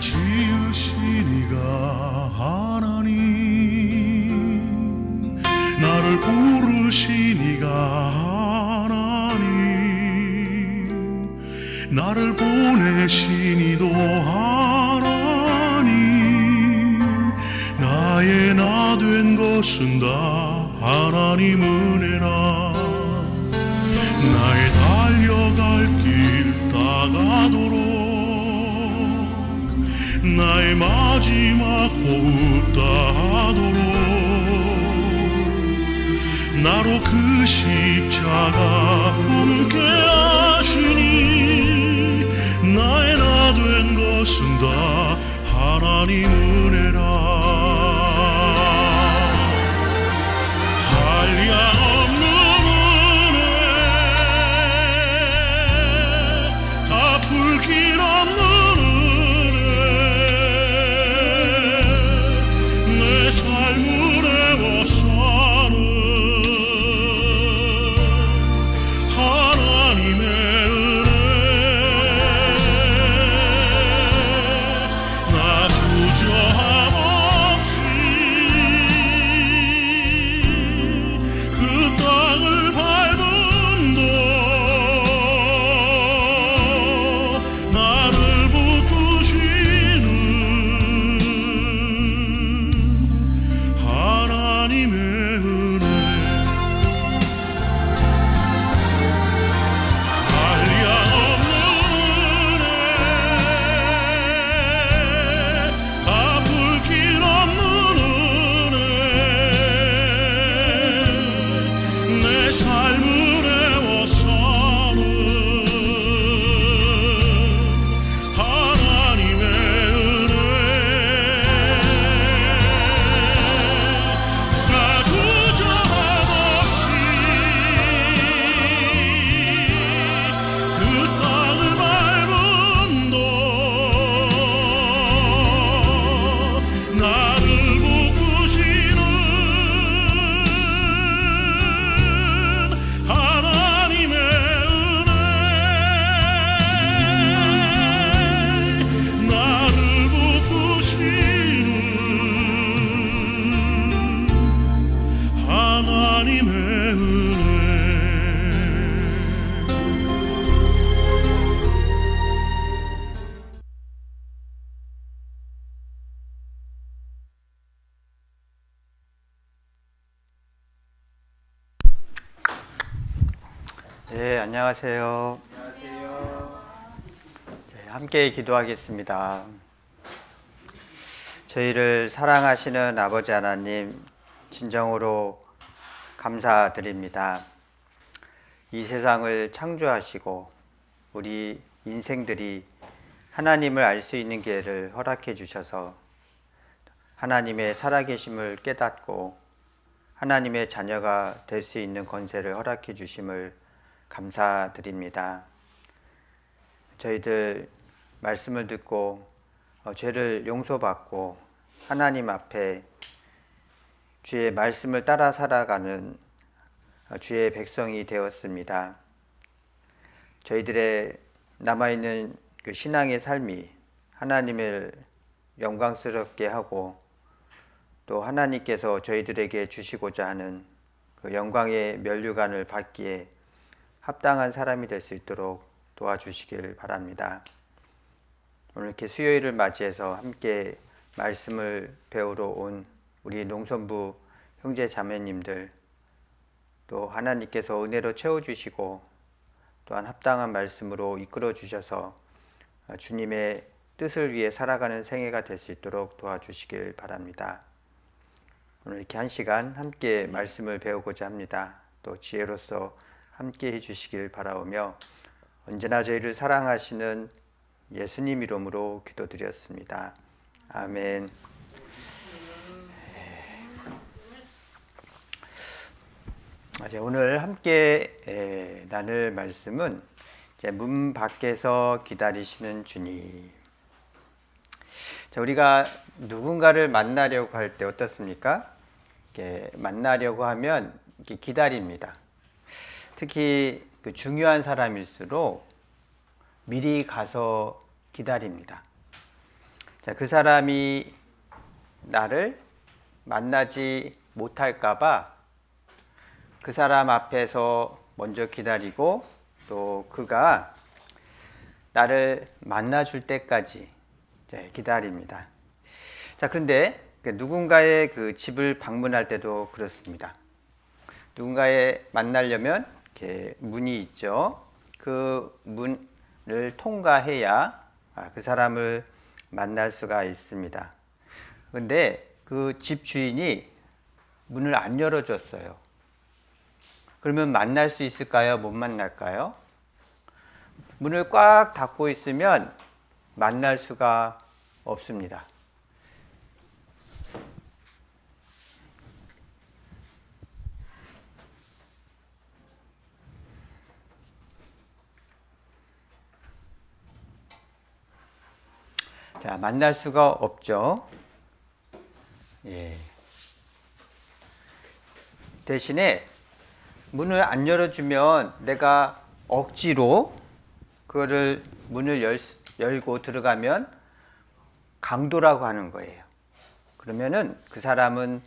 지으신 이가 하나님, 나를 부르신 이가 하나님, 나를 보내신 이도 하나님, 나의 나 된 것은 다 하나님 은혜라. 나의 달려갈 길 다가도록 나의 마지막 호흡 다하도록 나로 그 십자가 함께 하시니 나의 나 된 것은 다 하나님 은혜라. 한량없는 은혜, 갚을 길 없는 은혜, 내 삶을 애워싸는 하나님의 은혜. 나 주저함 없이 그 땅을 밟은 도 나를 붙드시는 하나님의 은혜. 한량없는 은혜, 갚을 길 없는 은혜, 내 삶을 애워싸는 하나님의 은혜. 나 주저함 없이 그 땅을 밟은 도 나를 붙드시는 하나님의 은혜. 나를 붙드시는 하나님의 은혜. 네, 안녕하세요. 네, 함께 기도하겠습니다. 저희를 사랑하시는 아버지 하나님, 진정으로 감사드립니다. 이 세상을 창조하시고 우리 인생들이 하나님을 알 수 있는 기회를 허락해 주셔서 하나님의 살아계심을 깨닫고 하나님의 자녀가 될 수 있는 권세를 허락해 주심을 감사드립니다. 저희들 말씀을 듣고 죄를 용서받고 하나님 앞에 주의 말씀을 따라 살아가는 주의 백성이 되었습니다. 저희들의 남아있는 그 신앙의 삶이 하나님을 영광스럽게 하고 또 하나님께서 저희들에게 주시고자 하는 그 영광의 면류관을 받기에 합당한 사람이 될 수 있도록 도와주시길 바랍니다. 오늘 이렇게 수요일을 맞이해서 함께 말씀을 배우러 온 우리 농선부 형제 자매님들, 또 하나님께서 은혜로 채워주시고 또한 합당한 말씀으로 이끌어 주셔서 주님의 뜻을 위해 살아가는 생애가 될 수 있도록 도와주시길 바랍니다. 오늘 이렇게 한 시간 함께 말씀을 배우고자 합니다. 또 지혜로서 함께 해주시길 바라오며 언제나 저희를 사랑하시는 예수님 이름으로 기도드렸습니다. 아멘. 오늘 함께 나눌 말씀은 문 밖에서 기다리시는 주님. 우리가 누군가를 만나려고 할 때 어떻습니까? 만나려고 하면 기다립니다. 특히 그 중요한 사람일수록 미리 가서 기다립니다. 자, 그 사람이 나를 만나지 못할까봐 그 사람 앞에서 먼저 기다리고 또 그가 나를 만나줄 때까지 기다립니다. 자, 그런데 누군가의 그 집을 방문할 때도 그렇습니다. 누군가에 만나려면 이렇게 문이 있죠. 그 문을 통과해야 그 사람을 만날 수가 있습니다. 그런데 그 집 주인이 문을 안 열어줬어요. 그러면 만날 수 있을까요? 못 만날까요? 문을 꽉 닫고 있으면 만날 수가 없습니다. 자, 만날 수가 없죠. 예. 대신에 문을 안 열어주면 내가 억지로 그거를 문을 열고 들어가면 강도라고 하는 거예요. 그러면은 그 사람은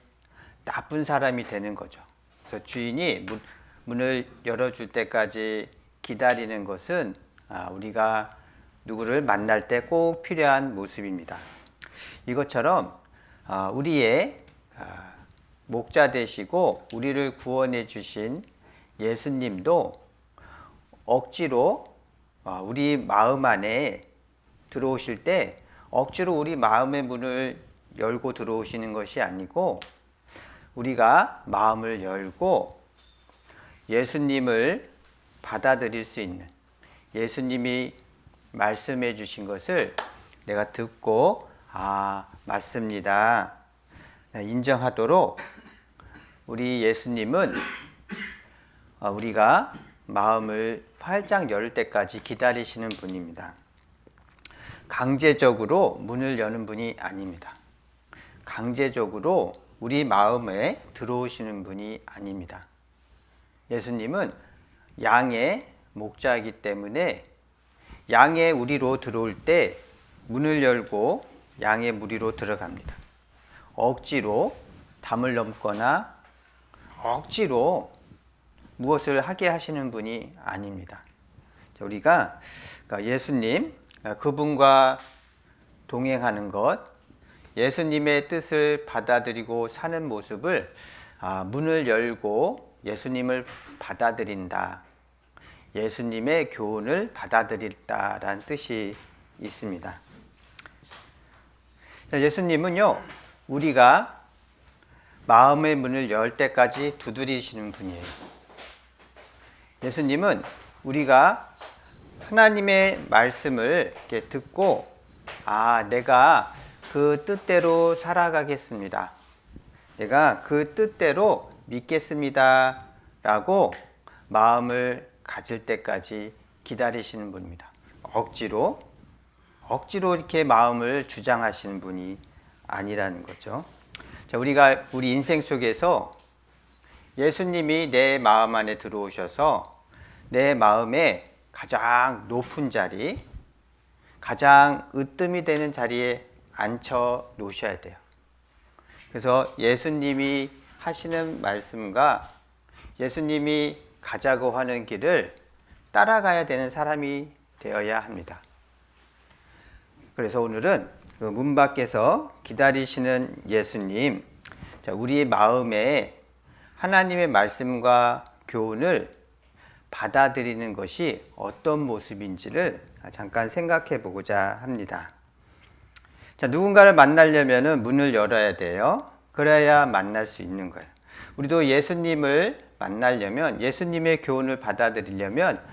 나쁜 사람이 되는 거죠. 그래서 주인이 문을 열어줄 때까지 기다리는 것은 우리가 누구를 만날 때 꼭 필요한 모습입니다. 이것처럼 우리의 목자 되시고 우리를 구원해 주신 예수님도 억지로 우리 마음 안에 들어오실 때 억지로 우리 마음의 문을 열고 들어오시는 것이 아니고 우리가 마음을 열고 예수님을 받아들일 수 있는, 예수님이 말씀해 주신 것을 내가 듣고 맞습니다, 인정하도록 우리 예수님은 우리가 마음을 활짝 열 때까지 기다리시는 분입니다. 강제적으로 문을 여는 분이 아닙니다. 강제적으로 우리 마음에 들어오시는 분이 아닙니다. 예수님은 양의 목자이기 때문에 양의 우리로 들어올 때 문을 열고 양의 무리로 들어갑니다. 억지로 담을 넘거나 억지로 무엇을 하게 하시는 분이 아닙니다. 우리가 예수님, 그분과 동행하는 것, 예수님의 뜻을 받아들이고 사는 모습을 문을 열고 예수님을 받아들인다, 예수님의 교훈을 받아들인다라는 뜻이 있습니다. 예수님은요, 우리가 마음의 문을 열 때까지 두드리시는 분이에요. 예수님은 우리가 하나님의 말씀을 이렇게 듣고 내가 그 뜻대로 살아가겠습니다, 내가 그 뜻대로 믿겠습니다 라고 마음을 가질 때까지 기다리시는 분입니다. 억지로 이렇게 마음을 주장하시는 분이 아니라는 거죠. 자, 우리가 우리 인생 속에서 예수님이 내 마음 안에 들어오셔서 내 마음에 가장 높은 자리, 가장 으뜸이 되는 자리에 앉혀 놓으셔야 돼요. 그래서 예수님이 하시는 말씀과 예수님이 가자고 하는 길을 따라가야 되는 사람이 되어야 합니다. 그래서 오늘은 그 문 밖에서 기다리시는 예수님, 우리 마음에 하나님의 말씀과 교훈을 받아들이는 것이 어떤 모습인지를 잠깐 생각해 보고자 합니다. 누군가를 만나려면 문을 열어야 돼요. 그래야 만날 수 있는 거예요. 우리도 예수님을 만나려면, 예수님의 교훈을 받아들이려면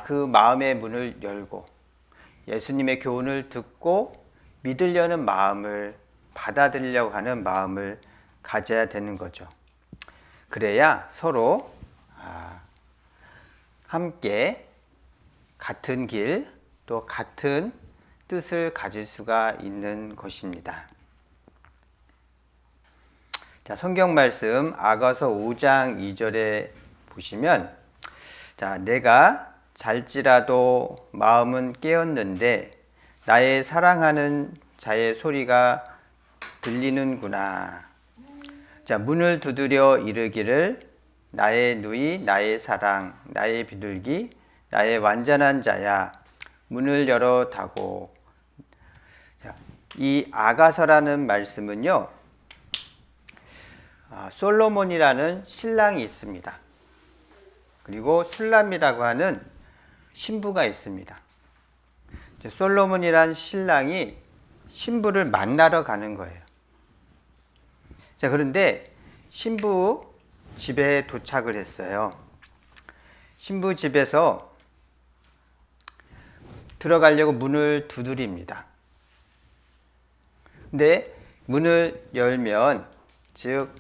그 마음의 문을 열고 예수님의 교훈을 듣고 믿으려는 마음을, 받아들이려고 하는 마음을 가져야 되는 거죠. 그래야 서로 함께 같은 길, 또 같은 뜻을 가질 수가 있는 것입니다. 자, 성경 말씀 아가서 5장 2절에 보시면, 내가 잘지라도 마음은 깨었는데 나의 사랑하는 자의 소리가 들리는구나. 자, 문을 두드려 이르기를 나의 누이, 나의 사랑, 나의 비둘기, 나의 완전한 자야. 문을 열어 닫고. 자, 이 아가서라는 말씀은요, 솔로몬이라는 신랑이 있습니다. 그리고 술람이라고 하는 신부가 있습니다. 솔로몬이란 신랑이 신부를 만나러 가는 거예요. 자, 그런데 신부 집에 도착을 했어요. 신부 집에서 들어가려고 문을 두드립니다. 근데 문을 열면, 즉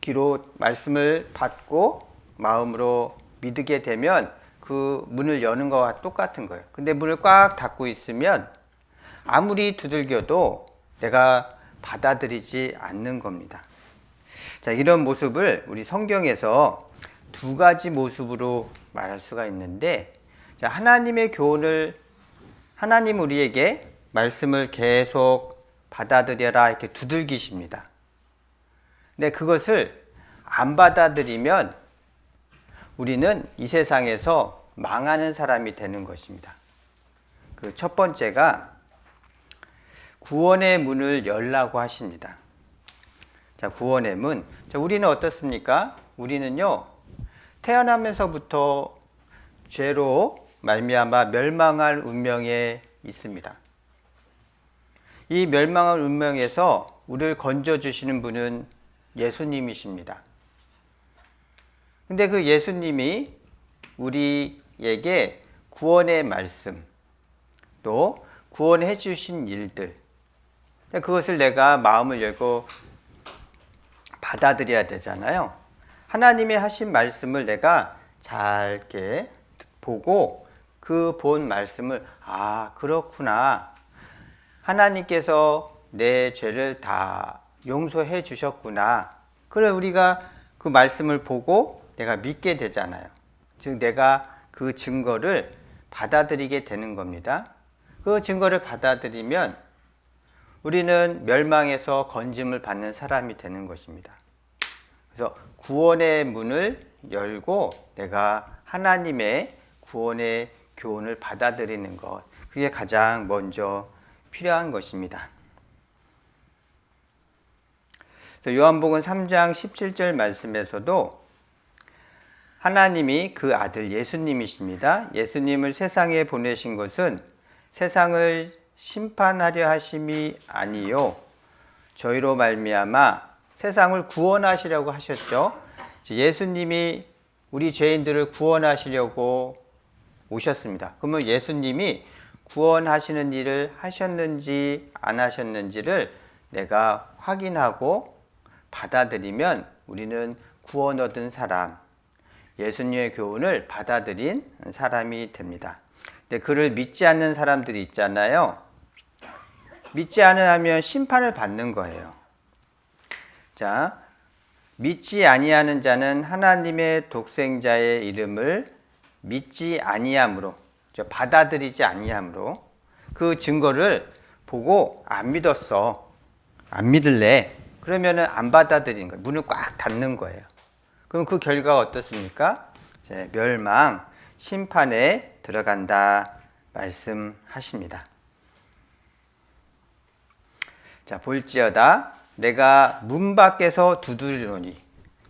귀로 말씀을 받고 마음으로 믿게 되면 그 문을 여는 것과 똑같은 거예요. 근데 문을 꽉 닫고 있으면 아무리 두들겨도 내가 받아들이지 않는 겁니다. 자, 이런 모습을 우리 성경에서 두 가지 모습으로 말할 수가 있는데, 자, 하나님의 교훈을, 하나님 우리에게 말씀을 계속 받아들여라 이렇게 두들기십니다. 근데 그것을 안 받아들이면 우리는 이 세상에서 망하는 사람이 되는 것입니다. 그 첫 번째가 구원의 문을 열라고 하십니다. 자, 구원의 문. 자, 우리는 어떻습니까? 우리는요, 태어나면서부터 죄로 말미암아 멸망할 운명에 있습니다. 이 멸망할 운명에서 우리를 건져주시는 분은 예수님이십니다. 근데 그 예수님이 우리에게 구원의 말씀, 또 구원해 주신 일들, 그것을 내가 마음을 열고 받아들여야 되잖아요. 하나님의 하신 말씀을 내가 잘 이렇게 보고 그 본 말씀을, 아, 그렇구나. 하나님께서 내 죄를 다 용서해 주셨구나. 그래, 우리가 그 말씀을 보고 내가 믿게 되잖아요. 즉 내가 그 증거를 받아들이게 되는 겁니다. 그 증거를 받아들이면 우리는 멸망에서 건짐을 받는 사람이 되는 것입니다. 그래서 구원의 문을 열고 내가 하나님의 구원의 교훈을 받아들이는 것, 그게 가장 먼저 필요한 것입니다. 요한복음 3장 17절 말씀에서도 하나님이 그 아들 예수님이십니다. 예수님을 세상에 보내신 것은 세상을 심판하려 하심이 아니요 저희로 말미암아 세상을 구원하시려고 하셨죠. 예수님이 우리 죄인들을 구원하시려고 오셨습니다. 그러면 예수님이 구원하시는 일을 하셨는지 안 하셨는지를 내가 확인하고 받아들이면 우리는 구원 얻은 사람, 예수님의 교훈을 받아들인 사람이 됩니다. 근데 그를 믿지 않는 사람들이 있잖아요. 믿지 않으면 심판을 받는 거예요. 자, 믿지 아니하는 자는 하나님의 독생자의 이름을 믿지 아니함으로, 받아들이지 아니함으로 그 증거를 보고 안 믿었어, 안 믿을래, 그러면은 안 받아들이는 거예요. 문을 꽉 닫는 거예요. 그럼 그 결과가 어떻습니까? 멸망, 심판에 들어간다 말씀하십니다. 자, 볼지어다 내가 문 밖에서 두드리노니.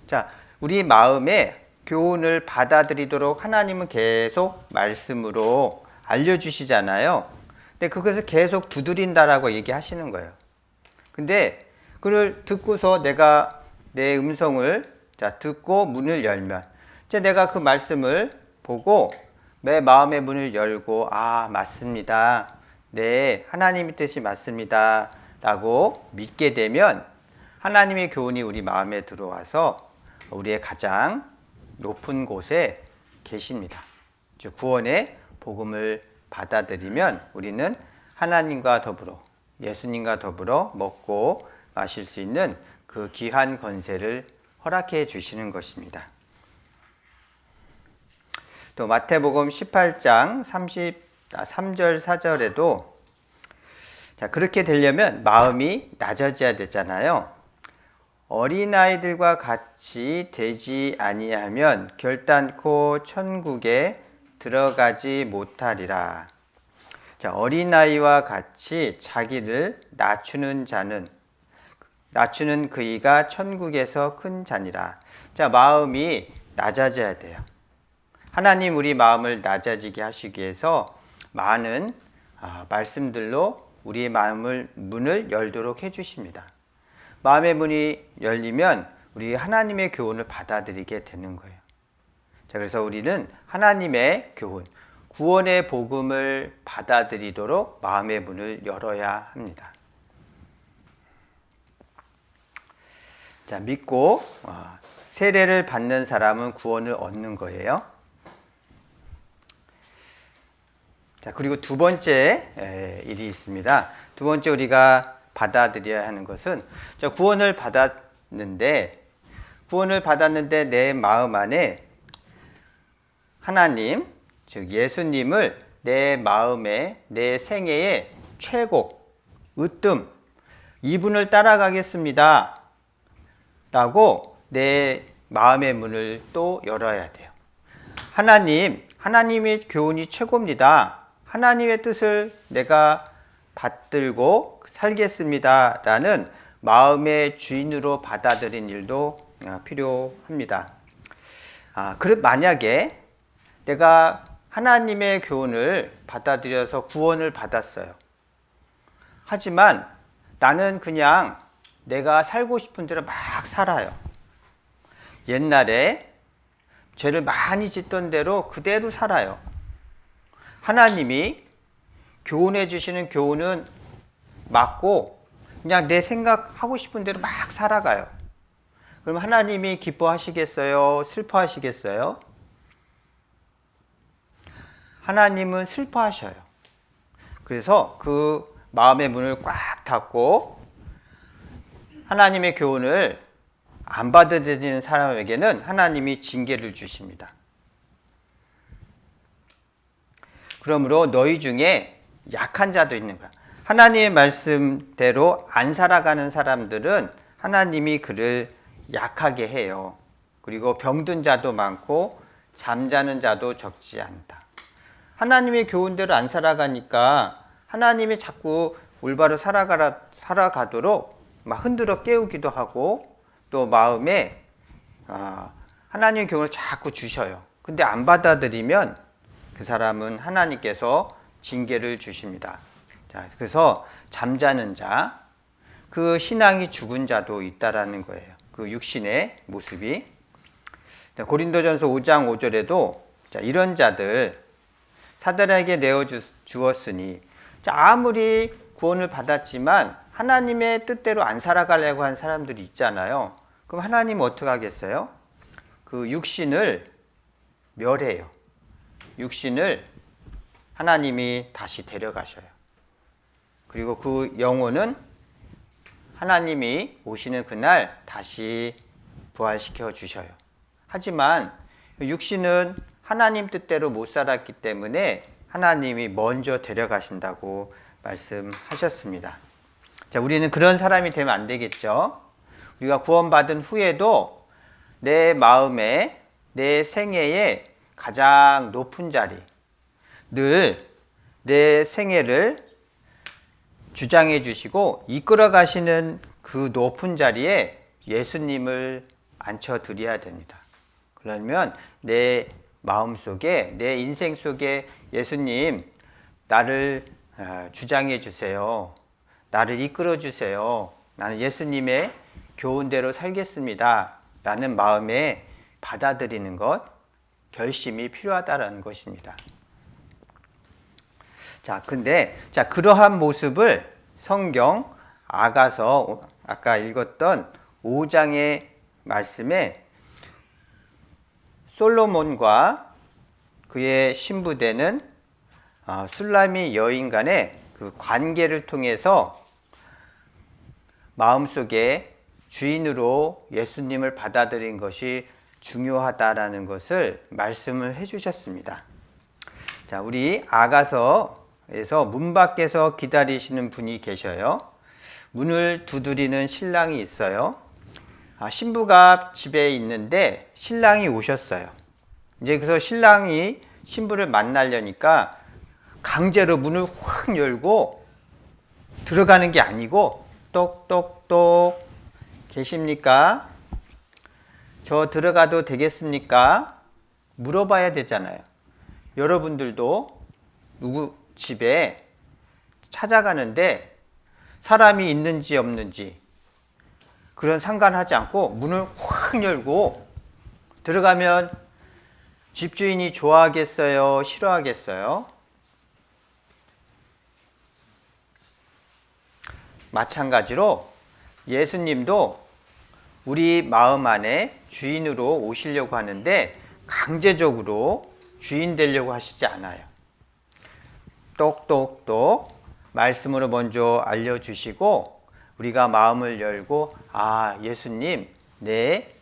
자, 우리 마음에 교훈을 받아들이도록 하나님은 계속 말씀으로 알려주시잖아요. 근데 그것을 계속 두드린다라고 얘기하시는 거예요. 근데 그걸 듣고서 내가 내 음성을 듣고 문을 열면, 이제 내가 그 말씀을 보고 내 마음의 문을 열고, 아, 맞습니다. 네, 하나님의 뜻이 맞습니다. 라고 믿게 되면 하나님의 교훈이 우리 마음에 들어와서 우리의 가장 높은 곳에 계십니다. 즉 구원의 복음을 받아들이면 우리는 하나님과 더불어, 예수님과 더불어 먹고 마실 수 있는 그 귀한 권세를 허락해 주시는 것입니다. 또 마태복음 18장 3절 4절에도 자, 그렇게 되려면 마음이 낮아져야 되잖아요. 어린아이들과 같이 되지 아니하면 결단코 천국에 들어가지 못하리라. 자, 어린아이와 같이 자기를 낮추는 그이가 천국에서 큰 자니라. 자, 마음이 낮아져야 돼요. 하나님 우리 마음을 낮아지게 하시기 위해서 많은 말씀들로 우리의 마음을 문을 열도록 해주십니다. 마음의 문이 열리면 우리 하나님의 교훈을 받아들이게 되는 거예요. 자, 그래서 우리는 하나님의 교훈, 구원의 복음을 받아들이도록 마음의 문을 열어야 합니다. 자, 믿고 세례를 받는 사람은 구원을 얻는 거예요. 자, 그리고 두 번째 일이 있습니다. 두 번째 우리가 받아들여야 하는 것은, 자, 구원을 받았는데 내 마음 안에 하나님, 즉 예수님을 내 마음에, 내 생애의 최고, 으뜸, 이분을 따라가겠습니다 라고 내 마음의 문을 또 열어야 돼요. 하나님의 교훈이 최고입니다. 하나님의 뜻을 내가 받들고 살겠습니다 라는 마음의 주인으로 받아들인 일도 필요합니다. 만약에 내가 하나님의 교훈을 받아들여서 구원을 받았어요. 하지만 나는 그냥 내가 살고 싶은 대로 막 살아요. 옛날에 죄를 많이 짓던 대로 그대로 살아요. 하나님이 교훈해 주시는 교훈은 맞고 그냥 내 생각하고 싶은 대로 막 살아가요. 그럼 하나님이 기뻐하시겠어요? 슬퍼하시겠어요? 하나님은 슬퍼하셔요. 그래서 그 마음의 문을 꽉 닫고 하나님의 교훈을 안 받아들이는 사람에게는 하나님이 징계를 주십니다. 그러므로 너희 중에 약한 자도 있는 거야. 하나님의 말씀대로 안 살아가는 사람들은 하나님이 그를 약하게 해요. 그리고 병든 자도 많고 잠자는 자도 적지 않다. 하나님의 교훈대로 안 살아가니까 하나님이 자꾸 올바로 살아가도록 막 흔들어 깨우기도 하고 또 마음에 하나님의 교훈을 자꾸 주셔요. 근데 안 받아들이면 그 사람은 하나님께서 징계를 주십니다. 자, 그래서 잠자는 자, 그 신앙이 죽은 자도 있다라는 거예요. 그 육신의 모습이. 자, 고린도전서 5장 5절에도 이런 자들 사단에게 내어 주었으니, 자, 아무리 구원을 받았지만 하나님의 뜻대로 안 살아가려고 하는 사람들이 있잖아요. 그럼 하나님은 어떻게 하겠어요? 그 육신을 멸해요. 육신을 하나님이 다시 데려가셔요. 그리고 그 영혼은 하나님이 오시는 그날 다시 부활시켜 주셔요. 하지만 육신은 하나님 뜻대로 못 살았기 때문에 하나님이 먼저 데려가신다고 말씀하셨습니다. 자, 우리는 그런 사람이 되면 안 되겠죠. 우리가 구원받은 후에도 내 마음에, 내 생애의 가장 높은 자리, 늘 내 생애를 주장해 주시고 이끌어 가시는 그 높은 자리에 예수님을 앉혀 드려야 됩니다. 그러면 내 마음속에, 내 인생 속에 예수님, 나를 주장해 주세요. 나를 이끌어 주세요. 나는 예수님의 교훈대로 살겠습니다 라는 마음에 받아들이는 것, 결심이 필요하다는 것입니다. 자, 그러한 모습을 성경 아가서 아까 읽었던 5장의 말씀에 솔로몬과 그의 신부되는 술라미 여인 간의 그 관계를 통해서 마음속에 주인으로 예수님을 받아들인 것이 중요하다라는 것을 말씀을 해주셨습니다. 자, 우리 아가서 그래서 문 밖에서 기다리시는 분이 계셔요. 문을 두드리는 신랑이 있어요. 신부가 집에 있는데 신랑이 오셨어요. 이제 그래서 신랑이 신부를 만나려니까 강제로 문을 확 열고 들어가는 게 아니고 똑똑똑 계십니까? 저 들어가도 되겠습니까? 물어봐야 되잖아요. 여러분들도 누구 집에 찾아가는데 사람이 있는지 없는지 그런 상관하지 않고 문을 확 열고 들어가면 집주인이 좋아하겠어요? 싫어하겠어요? 마찬가지로 예수님도 우리 마음 안에 주인으로 오시려고 하는데 강제적으로 주인 되려고 하시지 않아요. 똑똑똑 말씀으로 먼저 알려주시고 우리가 마음을 열고 예수님 내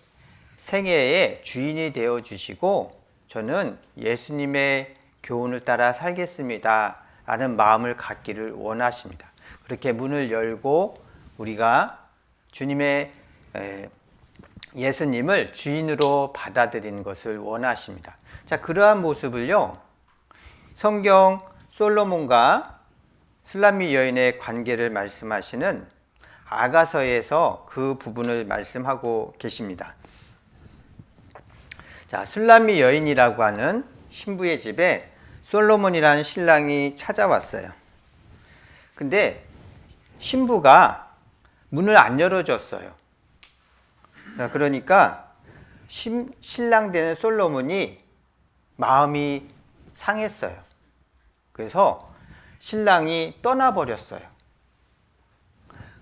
생애의 주인이 되어주시고 저는 예수님의 교훈을 따라 살겠습니다 라는 마음을 갖기를 원하십니다. 그렇게 문을 열고 우리가 주님의 예수님을 주인으로 받아들이는 것을 원하십니다. 자, 그러한 모습을요, 성경 솔로몬과 술람미 여인의 관계를 말씀하시는 아가서에서 그 부분을 말씀하고 계십니다. 자, 술람미 여인이라고 하는 신부의 집에 솔로몬이라는 신랑이 찾아왔어요. 근데 신부가 문을 안 열어줬어요. 그러니까 신랑 되는 솔로몬이 마음이 상했어요. 그래서 신랑이 떠나버렸어요.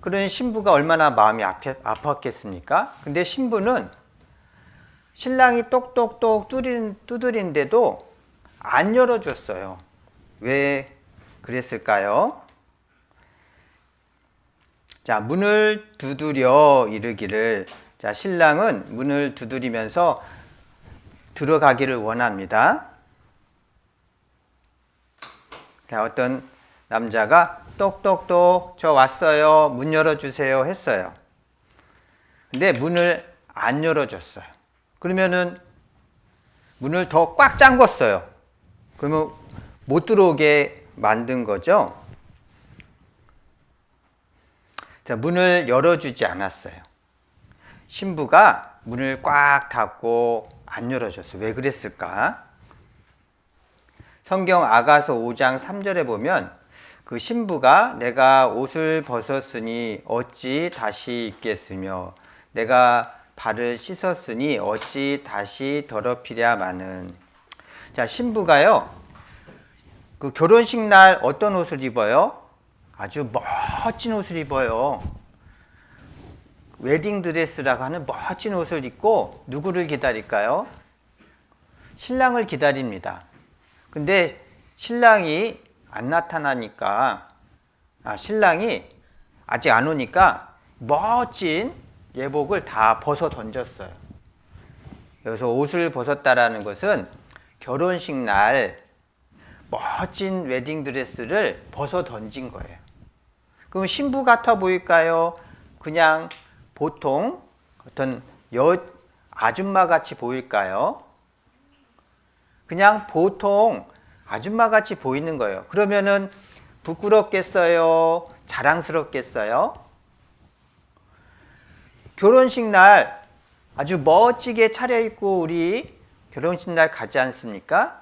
그러니 신부가 얼마나 마음이 아팠겠습니까? 근데 신부는 신랑이 똑똑똑 두드린데도 안 열어줬어요. 왜 그랬을까요? 자, 문을 두드려 이르기를. 자, 신랑은 문을 두드리면서 들어가기를 원합니다. 자, 어떤 남자가 똑똑똑 저 왔어요. 문 열어주세요 했어요. 근데 문을 안 열어줬어요. 그러면은 문을 더 꽉 잠궜어요. 그러면 못 들어오게 만든 거죠. 자, 문을 열어주지 않았어요. 신부가 문을 꽉 닫고 안 열어줬어요. 왜 그랬을까? 성경 아가서 5장 3절에 보면 그 신부가 내가 옷을 벗었으니 어찌 다시 입겠으며 내가 발을 씻었으니 어찌 다시 더럽히랴마는. 자, 신부가요, 그 결혼식 날 어떤 옷을 입어요? 아주 멋진 옷을 입어요. 웨딩 드레스라고 하는 멋진 옷을 입고 누구를 기다릴까요? 신랑을 기다립니다. 근데 신랑이 안 나타나니까, 신랑이 아직 안 오니까 멋진 예복을 다 벗어 던졌어요. 여기서 옷을 벗었다라는 것은 결혼식 날 멋진 웨딩 드레스를 벗어 던진 거예요. 그럼 신부 같아 보일까요? 그냥 보통 어떤 아줌마 같이 보일까요? 그냥 보통 아줌마 같이 보이는 거예요. 그러면은 부끄럽겠어요? 자랑스럽겠어요? 결혼식 날 아주 멋지게 차려입고 우리 결혼식 날 가지 않습니까?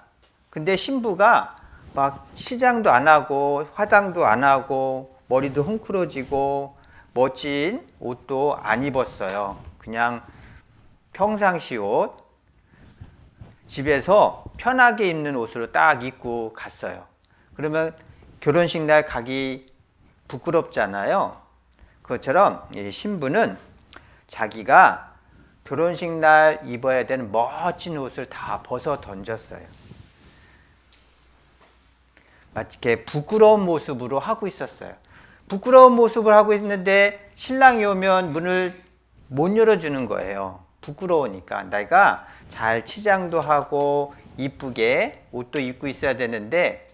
근데 신부가 막 치장도 안 하고 화장도 안 하고 머리도 헝클어지고 멋진 옷도 안 입었어요. 그냥 평상시 옷, 집에서 편하게 입는 옷으로 딱 입고 갔어요. 그러면 결혼식 날 가기 부끄럽잖아요. 그것처럼 이 신부는 자기가 결혼식 날 입어야 되는 멋진 옷을 다 벗어 던졌어요. 마치 이렇게 부끄러운 모습으로 하고 있었어요. 부끄러운 모습을 하고 있는데 신랑이 오면 문을 못 열어주는 거예요. 부끄러우니까. 내가 잘 치장도 하고 이쁘게 옷도 입고 있어야 되는데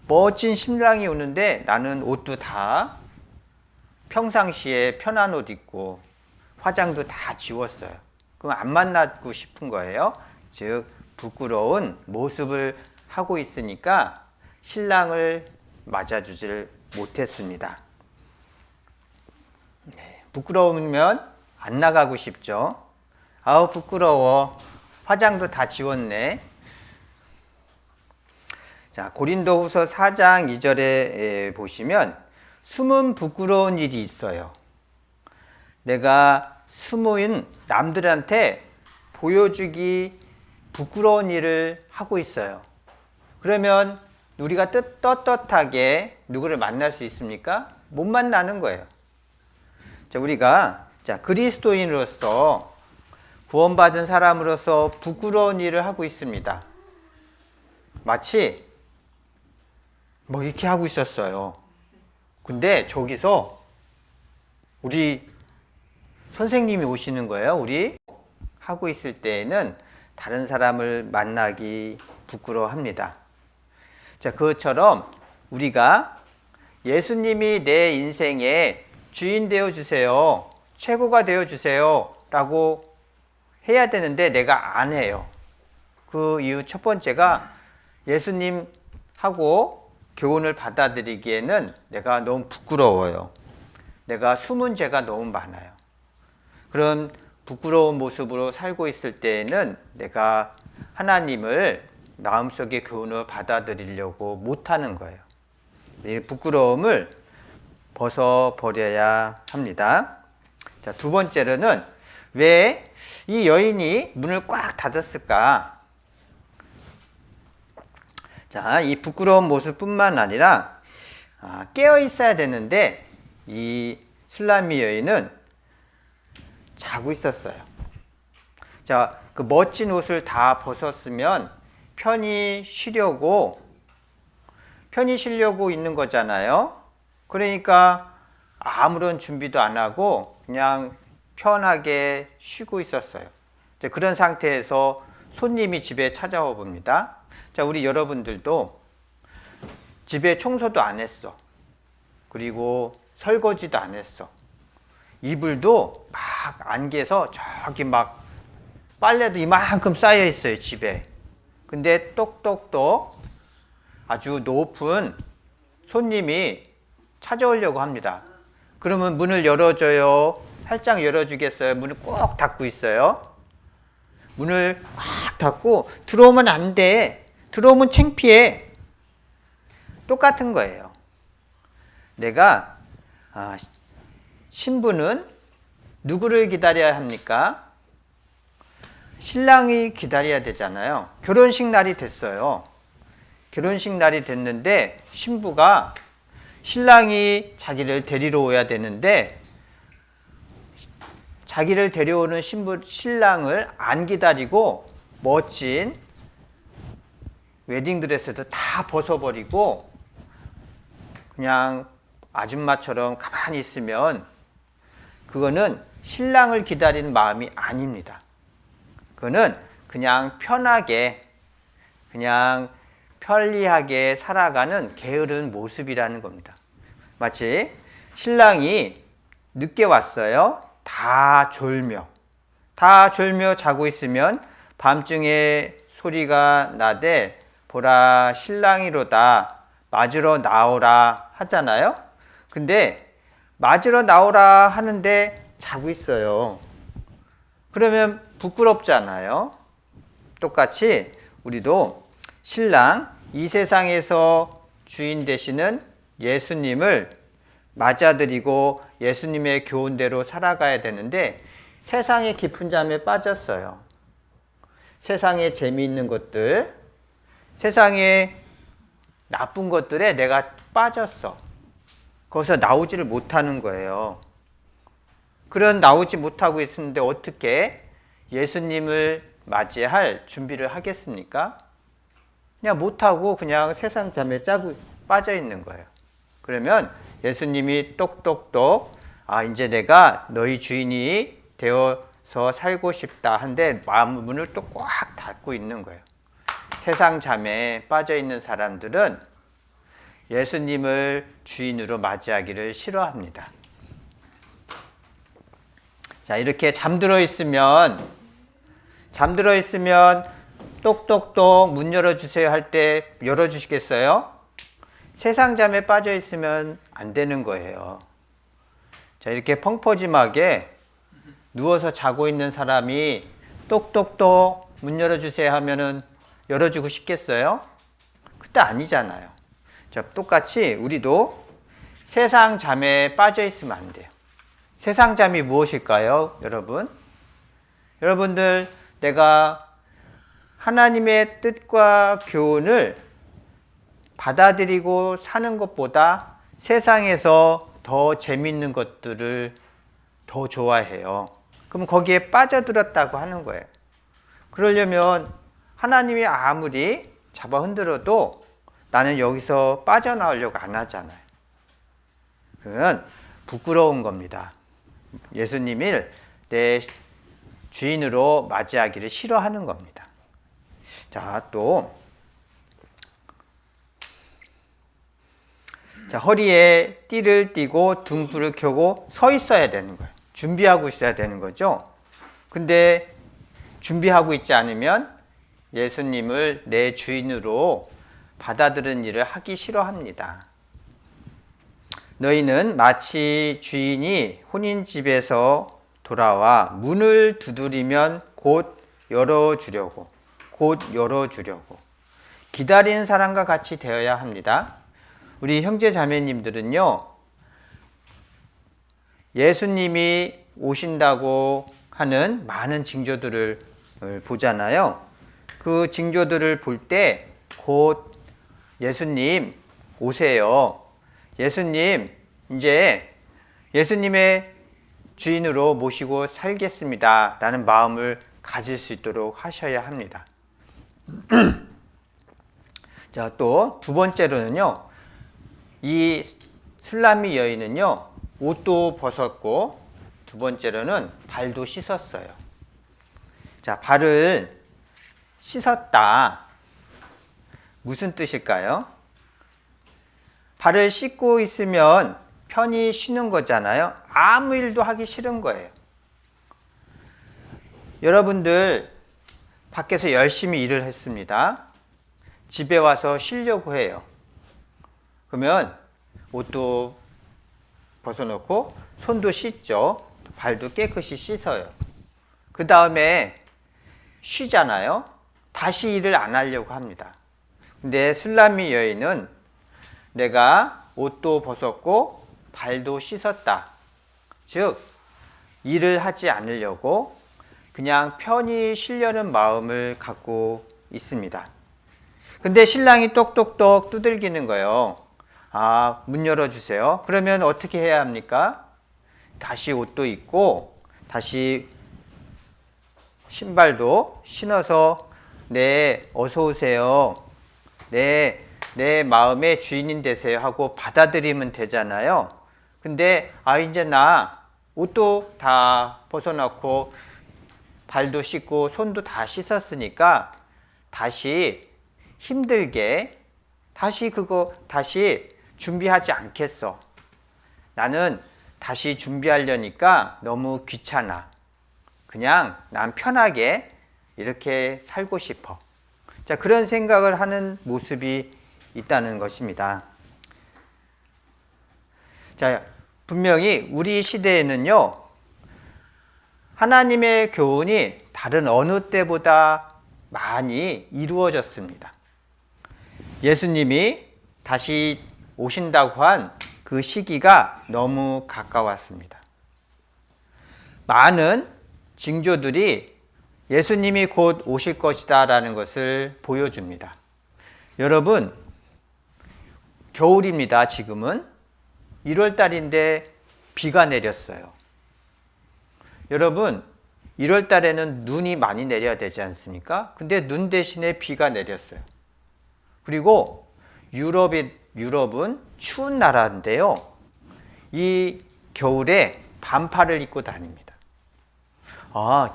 멋진 신랑이 오는데 나는 옷도 다 평상시에 편한 옷 입고 화장도 다 지웠어요. 그럼 안 만나고 싶은 거예요. 즉 부끄러운 모습을 하고 있으니까 신랑을 맞아주질 못했습니다. 네, 부끄러우면 안 나가고 싶죠. 아우 부끄러워. 화장도 다 지웠네. 자, 고린도후서 4장 2절에 보시면 숨은 부끄러운 일이 있어요. 내가 숨은 남들한테 보여주기 부끄러운 일을 하고 있어요. 그러면 우리가 떳떳하게 누구를 만날 수 있습니까? 못 만나는 거예요. 자, 우리가 그리스도인으로서 구원받은 사람으로서 부끄러운 일을 하고 있습니다. 마치 이렇게 하고 있었어요. 근데 저기서 우리 선생님이 오시는 거예요. 우리 하고 있을 때에는 다른 사람을 만나기 부끄러워합니다. 자, 그것처럼 우리가 예수님이 내 인생의 주인 되어 주세요. 최고가 되어 주세요. 라고 해야 되는데 내가 안 해요. 그 이유 첫 번째가 예수님하고 교훈을 받아들이기에는 내가 너무 부끄러워요. 내가 숨은 죄가 너무 많아요. 그런 부끄러운 모습으로 살고 있을 때에는 내가 하나님을 마음속에 교훈을 받아들이려고 못하는 거예요. 이 부끄러움을 벗어버려야 합니다. 자, 두 번째로는 왜 이 여인이 문을 꽉 닫았을까? 자, 이 부끄러운 모습뿐만 아니라 깨어 있어야 되는데 이 술람미 여인은 자고 있었어요. 자, 그 멋진 옷을 다 벗었으면 편히 쉬려고 있는 거잖아요. 그러니까 아무런 준비도 안 하고 그냥 편하게 쉬고 있었어요. 그런 상태에서 손님이 집에 찾아와 봅니다. 자, 우리 여러분들도 집에 청소도 안 했어. 그리고 설거지도 안 했어. 이불도 막 안개서 저기 막 빨래도 이만큼 쌓여 있어요, 집에. 근데 똑똑똑 아주 높은 손님이 찾아오려고 합니다. 그러면 문을 열어줘요? 활짝 열어주겠어요? 문을 꼭 닫고 있어요? 문을 꽉 닫고 들어오면 안 돼. 들어오면 창피해. 똑같은 거예요. 내가 신부는 누구를 기다려야 합니까? 신랑이 기다려야 되잖아요. 결혼식 날이 됐어요. 결혼식 날이 됐는데 신부가 신랑이 자기를 데리러 오야 되는데 자기를 데려오는 신랑을 안 기다리고 멋진 웨딩드레스도 다 벗어버리고 그냥 아줌마처럼 가만히 있으면 그거는 신랑을 기다리는 마음이 아닙니다. 그거는 그냥 편하게 그냥 편리하게 살아가는 게으른 모습이라는 겁니다. 마치 신랑이 늦게 왔어요. 다 졸며 자고 있으면 밤중에 소리가 나되 보라 신랑이로다 맞으러 나오라 하잖아요. 근데 맞으러 나오라 하는데 자고 있어요. 그러면 부끄럽잖아요. 똑같이 우리도 신랑 이 세상에서 주인 되시는 예수님을 맞아들이고 예수님의 교훈대로 살아가야 되는데 세상의 깊은 잠에 빠졌어요. 세상에 재미있는 것들, 세상에 나쁜 것들에 내가 빠졌어. 거기서 나오지를 못하는 거예요. 그런 나오지 못하고 있는데 어떻게 예수님을 맞이할 준비를 하겠습니까? 그냥 못하고 그냥 세상 잠에 빠져 있는 거예요. 그러면 예수님이 똑똑똑 이제 내가 너희 주인이 되어서 살고 싶다 한데 마음 문을 또 꽉 닫고 있는 거예요. 세상 잠에 빠져 있는 사람들은 예수님을 주인으로 맞이하기를 싫어합니다. 자, 이렇게 잠들어 있으면 똑똑똑 문 열어주세요 할 때 열어주시겠어요? 세상 잠에 빠져 있으면 안 되는 거예요. 자, 이렇게 펑퍼짐하게 누워서 자고 있는 사람이 똑똑똑 문 열어주세요 하면은 열어주고 싶겠어요? 그때 아니잖아요. 자, 똑같이 우리도 세상 잠에 빠져 있으면 안 돼요. 세상 잠이 무엇일까요, 여러분? 여러분들, 내가 하나님의 뜻과 교훈을 받아들이고 사는 것보다 세상에서 더 재밌는 것들을 더 좋아해요. 그럼 거기에 빠져들었다고 하는 거예요. 그러려면 하나님이 아무리 잡아 흔들어도 나는 여기서 빠져나오려고 안 하잖아요. 그러면 부끄러운 겁니다. 예수님을 내 주인으로 맞이하기를 싫어하는 겁니다. 자, 또 허리에 띠를 띠고 등불을 켜고 서 있어야 되는 거예요. 준비하고 있어야 되는 거죠. 근데 준비하고 있지 않으면 예수님을 내 주인으로 받아들이는 일을 하기 싫어합니다. 너희는 마치 주인이 혼인집에서 돌아와 문을 두드리면 곧 열어주려고 기다리는 사람과 같이 되어야 합니다. 우리 형제 자매님들은요, 예수님이 오신다고 하는 많은 징조들을 보잖아요. 그 징조들을 볼 때 곧 예수님 오세요. 예수님, 이제 예수님의 주인으로 모시고 살겠습니다. 라는 마음을 가질 수 있도록 하셔야 합니다. 자, 또 두 번째로는요, 이 술람미 여인은요, 옷도 벗었고, 두 번째로는 발도 씻었어요. 자, 발을 씻었다. 무슨 뜻일까요? 발을 씻고 있으면 편히 쉬는 거잖아요. 아무 일도 하기 싫은 거예요. 여러분들 밖에서 열심히 일을 했습니다. 집에 와서 쉬려고 해요. 그러면 옷도 벗어놓고 손도 씻죠. 발도 깨끗이 씻어요. 그 다음에 쉬잖아요. 다시 일을 안 하려고 합니다. 근데 술람미 여인은 내가 옷도 벗었고 발도 씻었다. 즉, 일을 하지 않으려고 그냥 편히 쉬려는 마음을 갖고 있습니다. 근데 신랑이 똑똑똑 두들기는 거예요. 아, 문 열어주세요. 그러면 어떻게 해야 합니까? 다시 옷도 입고 다시 신발도 신어서 네, 어서 오세요. 네, 내 마음의 주인인 되세요 하고 받아들이면 되잖아요. 근데 이제 나 옷도 다 벗어놓고 발도 씻고 손도 다 씻었으니까 다시 힘들게 다시 준비하지 않겠어. 나는 다시 준비하려니까 너무 귀찮아. 그냥 난 편하게 이렇게 살고 싶어. 자, 그런 생각을 하는 모습이 있다는 것입니다. 자, 분명히 우리 시대에는요, 하나님의 교훈이 다른 어느 때보다 많이 이루어졌습니다. 예수님이 다시 오신다고 한 그 시기가 너무 가까웠습니다. 많은 징조들이 예수님이 곧 오실 것이다 라는 것을 보여줍니다. 여러분, 겨울입니다. 지금은 1월달인데 비가 내렸어요. 여러분, 1월달에는 눈이 많이 내려야 되지 않습니까? 근데 눈 대신에 비가 내렸어요. 그리고 유럽은 추운 나라인데요, 이 겨울에 반팔을 입고 다닙니다.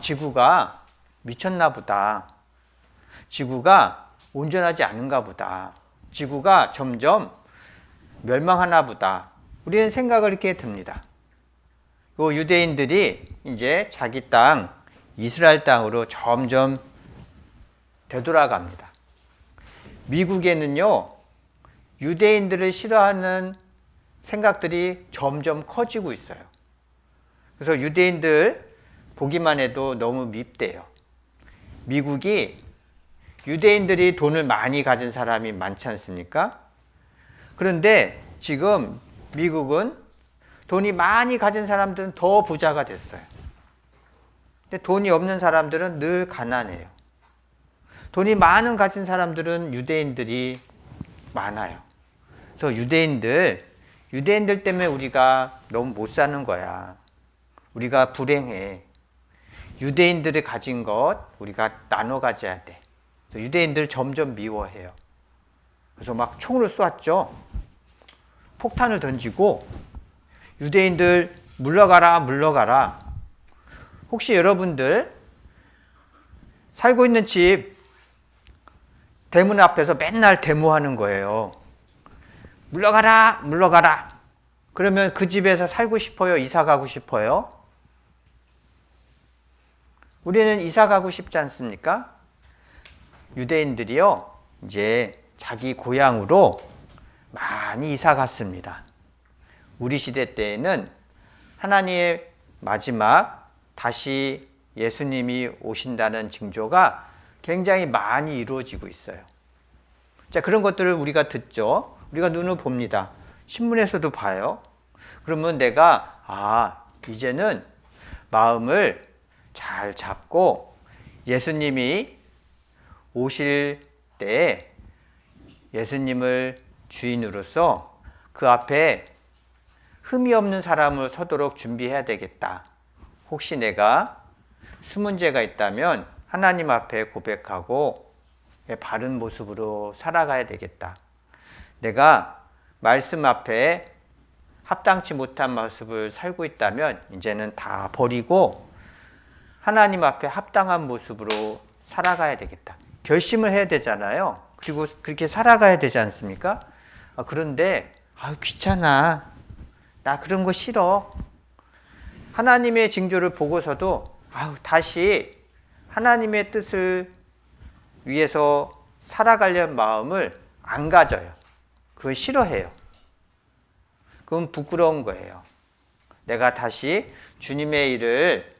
지구가 미쳤나 보다. 지구가 온전하지 않은가 보다. 지구가 점점 멸망하나 보다. 우리는 생각을 이렇게 듭니다. 그 유대인들이 이제 자기 땅, 이스라엘 땅으로 점점 되돌아갑니다. 미국에는요, 유대인들을 싫어하는 생각들이 점점 커지고 있어요. 그래서 유대인들 보기만 해도 너무 밉대요. 미국이 유대인들이 돈을 많이 가진 사람이 많지 않습니까? 그런데 지금 미국은 돈이 많이 가진 사람들은 더 부자가 됐어요. 근데 돈이 없는 사람들은 늘 가난해요. 돈이 많은 가진 사람들은 유대인들이 많아요. 그래서 유대인들 때문에 우리가 너무 못 사는 거야. 우리가 불행해. 유대인들이 가진 것 우리가 나눠 가져야 돼. 그래서 유대인들 점점 미워해요. 그래서 막 총을 쏘았죠. 폭탄을 던지고 유대인들 물러가라, 물러가라. 혹시 여러분들 살고 있는 집 대문 앞에서 맨날 데모하는 거예요. 물러가라, 물러가라. 그러면 그 집에서 살고 싶어요? 이사 가고 싶어요? 우리는 이사 가고 싶지 않습니까? 유대인들이요, 이제 자기 고향으로 많이 이사 갔습니다. 우리 시대 때에는 하나님의 마지막 다시 예수님이 오신다는 징조가 굉장히 많이 이루어지고 있어요. 자, 그런 것들을 우리가 듣죠. 우리가 눈으로 봅니다. 신문에서도 봐요. 그러면 내가 이제는 마음을 잘 잡고 예수님이 오실 때 예수님을 주인으로서 그 앞에 흠이 없는 사람을 서도록 준비해야 되겠다. 혹시 내가 숨은 죄가 있다면 하나님 앞에 고백하고 바른 모습으로 살아가야 되겠다. 내가 말씀 앞에 합당치 못한 모습을 살고 있다면 이제는 다 버리고 하나님 앞에 합당한 모습으로 살아가야 되겠다. 결심을 해야 되잖아요. 그리고 그렇게 살아가야 되지 않습니까? 그런데 귀찮아. 나 그런 거 싫어. 하나님의 징조를 보고서도 다시 하나님의 뜻을 위해서 살아가려는 마음을 안 가져요. 그걸 싫어해요. 그건 부끄러운 거예요. 내가 다시 주님의 일을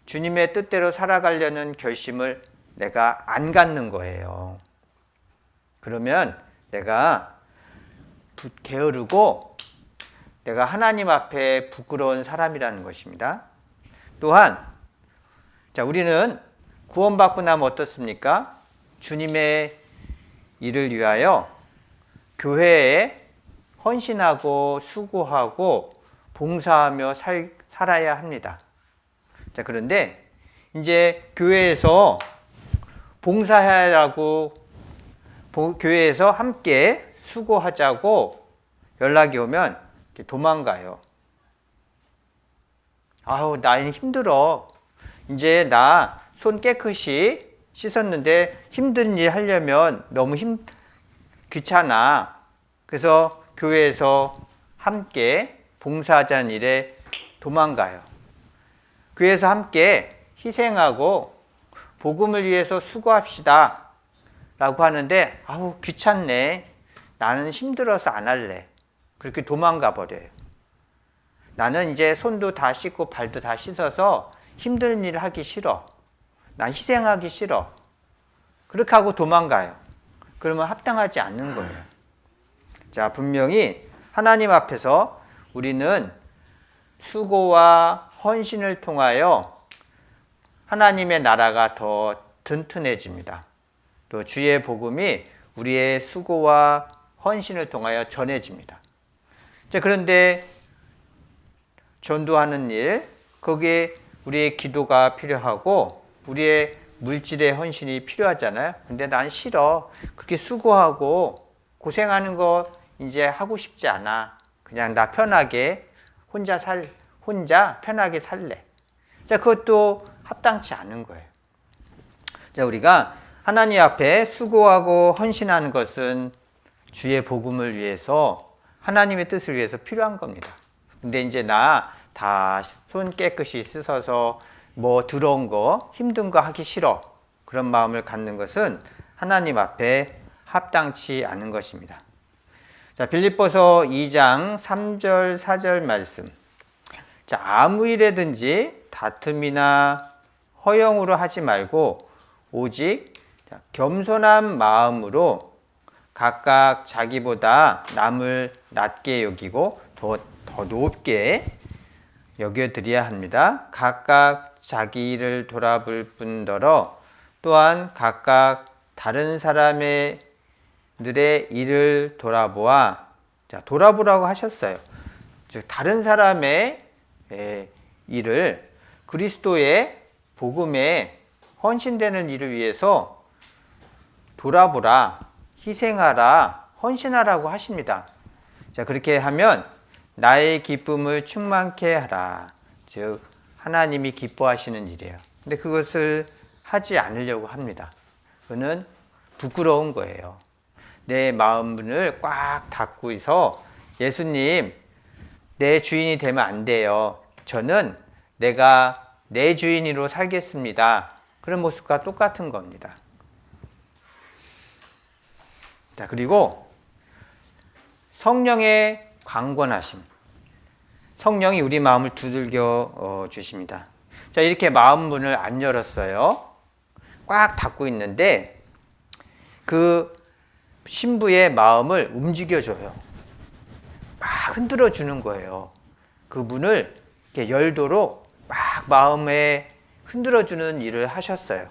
주님의 뜻대로 살아가려는 결심을 내가 안 갖는 거예요. 그러면 내가 게으르고 내가 하나님 앞에 부끄러운 사람이라는 것입니다. 또한 우리는 구원받고 나면 어떻습니까? 주님의 일을 위하여 교회에 헌신하고 수고하고 봉사하며 살아야 합니다. 그런데 이제 교회에서 봉사하라고 교회에서 함께 수고하자고 연락이 오면 도망가요. 나는 힘들어. 이제 나 손 깨끗이 씻었는데 힘든 일 하려면 너무 귀찮아. 그래서 교회에서 함께 봉사하자는 일에 도망가요. 교회에서 함께 희생하고 복음을 위해서 수고합시다 라고 하는데 귀찮네. 나는 힘들어서 안 할래. 그렇게 도망가 버려요. 나는 이제 손도 다 씻고 발도 다 씻어서 힘든 일 하기 싫어. 난 희생하기 싫어. 그렇게 하고 도망가요. 그러면 합당하지 않는 거예요. 자, 분명히 하나님 앞에서 우리는 수고와 헌신을 통하여 하나님의 나라가 더 튼튼해집니다. 또 주의 복음이 우리의 수고와 헌신을 통하여 전해집니다. 자, 그런데 전도하는 일, 거기에 우리의 기도가 필요하고 우리의 물질의 헌신이 필요하잖아요. 근데 난 싫어. 그렇게 수고하고 고생하는 거 이제 하고 싶지 않아. 그냥 나 편하게 혼자 편하게 살래. 자, 그것도 합당치 않은 거예요. 자, 우리가 하나님 앞에 수고하고 헌신하는 것은 주의 복음을 위해서 하나님의 뜻을 위해서 필요한 겁니다. 근데 이제 나 다 손 깨끗이 씻어서 뭐 들어온 거 힘든 거 하기 싫어, 그런 마음을 갖는 것은 하나님 앞에 합당치 않은 것입니다. 자, 빌립보서 2장 3절 4절 말씀. 자, 아무 일에든지 다툼이나 허영으로 하지 말고 오직 겸손한 마음으로 각각 자기보다 남을 낮게 여기고 더 높게 여겨드려야 합니다. 각각 자기 일을 돌아볼 뿐더러 또한 각각 다른 사람의 들의 일을 돌아보아, 자, 돌아보라고 하셨어요. 즉 다른 사람의 일을 그리스도의 복음에 헌신되는 일을 위해서 돌아보라, 희생하라, 헌신하라고 하십니다. 자, 그렇게 하면 나의 기쁨을 충만케 하라. 즉 하나님이 기뻐하시는 일이에요. 근데 그것을 하지 않으려고 합니다. 그거는 부끄러운 거예요. 내 마음을 꽉 닫고 있어 예수님, 내 주인이 되면 안 돼요. 저는 내가 내 주인으로 살겠습니다. 그런 모습과 똑같은 겁니다. 자, 그리고 성령의 강권하심. 성령이 우리 마음을 두들겨 주십니다. 자, 이렇게 마음 문을 안 열었어요. 꽉 닫고 있는데 그 신부의 마음을 움직여줘요. 막 흔들어 주는 거예요. 그 문을 이렇게 열도록 막 마음에 흔들어 주는 일을 하셨어요.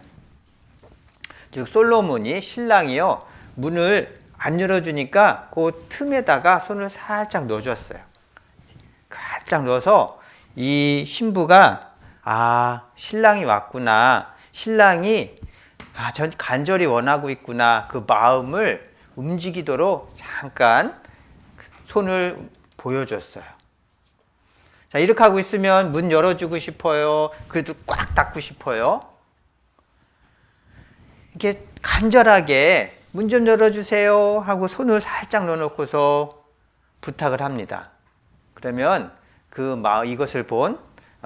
즉 솔로몬이, 신랑이요, 문을 안 열어주니까 그 틈에다가 손을 살짝 넣어줬어요. 살짝 넣어서 이 신부가 신랑이 왔구나, 신랑이 전 간절히 원하고 있구나, 그 마음을 움직이도록 잠깐 손을 보여줬어요. 자, 이렇게 하고 있으면 문 열어주고 싶어요? 그래도 꽉 닫고 싶어요? 이렇게 간절하게 문 좀 열어주세요 하고 손을 살짝 넣어놓고서 부탁을 합니다. 그러면 이것을 본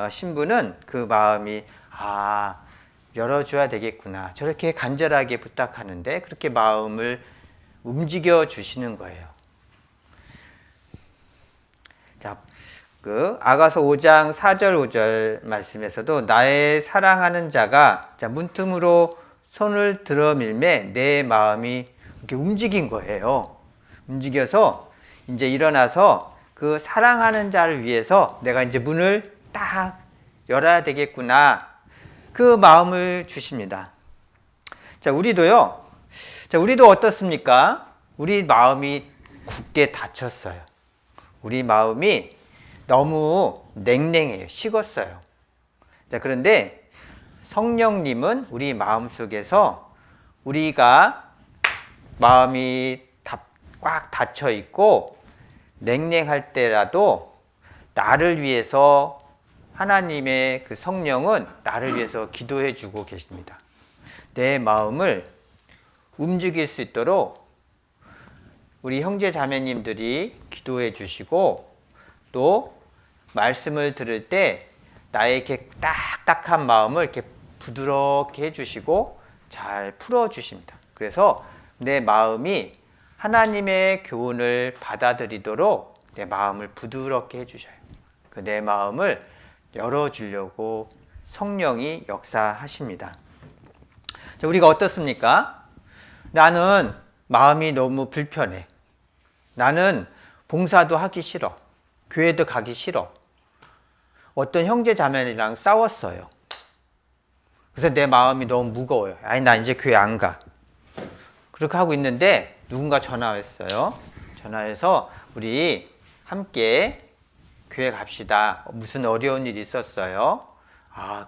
신부는 그 마음이 열어줘야 되겠구나, 저렇게 간절하게 부탁하는데 그렇게 마음을 움직여 주시는 거예요. 자, 아가서 5장 4절 5절 말씀에서도 나의 사랑하는 자가 문틈으로 손을 들어밀매 내 마음이 이렇게 움직인 거예요. 움직여서 이제 일어나서 그 사랑하는 자를 위해서 내가 이제 문을 딱 열어야 되겠구나, 그 마음을 주십니다. 자, 우리도요. 자, 우리도 어떻습니까? 우리 마음이 굳게 닫혔어요. 우리 마음이 너무 냉랭해요. 식었어요. 자, 그런데 성령님은 우리 마음 속에서 우리가 마음이 꽉 닫혀 있고 냉랭할 때라도 나를 위해서, 하나님의 그 성령은 나를 위해서 기도해 주고 계십니다. 내 마음을 움직일 수 있도록 우리 형제 자매님들이 기도해 주시고, 또 말씀을 들을 때 나의 이렇게 딱딱한 마음을 이렇게 부드럽게 해주시고 잘 풀어주십니다. 그래서 내 마음이 하나님의 교훈을 받아들이도록 내 마음을 부드럽게 해주셔요. 내 마음을 열어주려고 성령이 역사하십니다. 자, 우리가 어떻습니까? 나는 마음이 너무 불편해. 나는 봉사도 하기 싫어. 교회도 가기 싫어. 어떤 형제 자매랑 싸웠어요. 그래서 내 마음이 너무 무거워요. 나 이제 교회 안 가. 그렇게 하고 있는데 누군가 전화했어요. 전화해서 우리 함께 교회 갑시다. 무슨 어려운 일이 있었어요.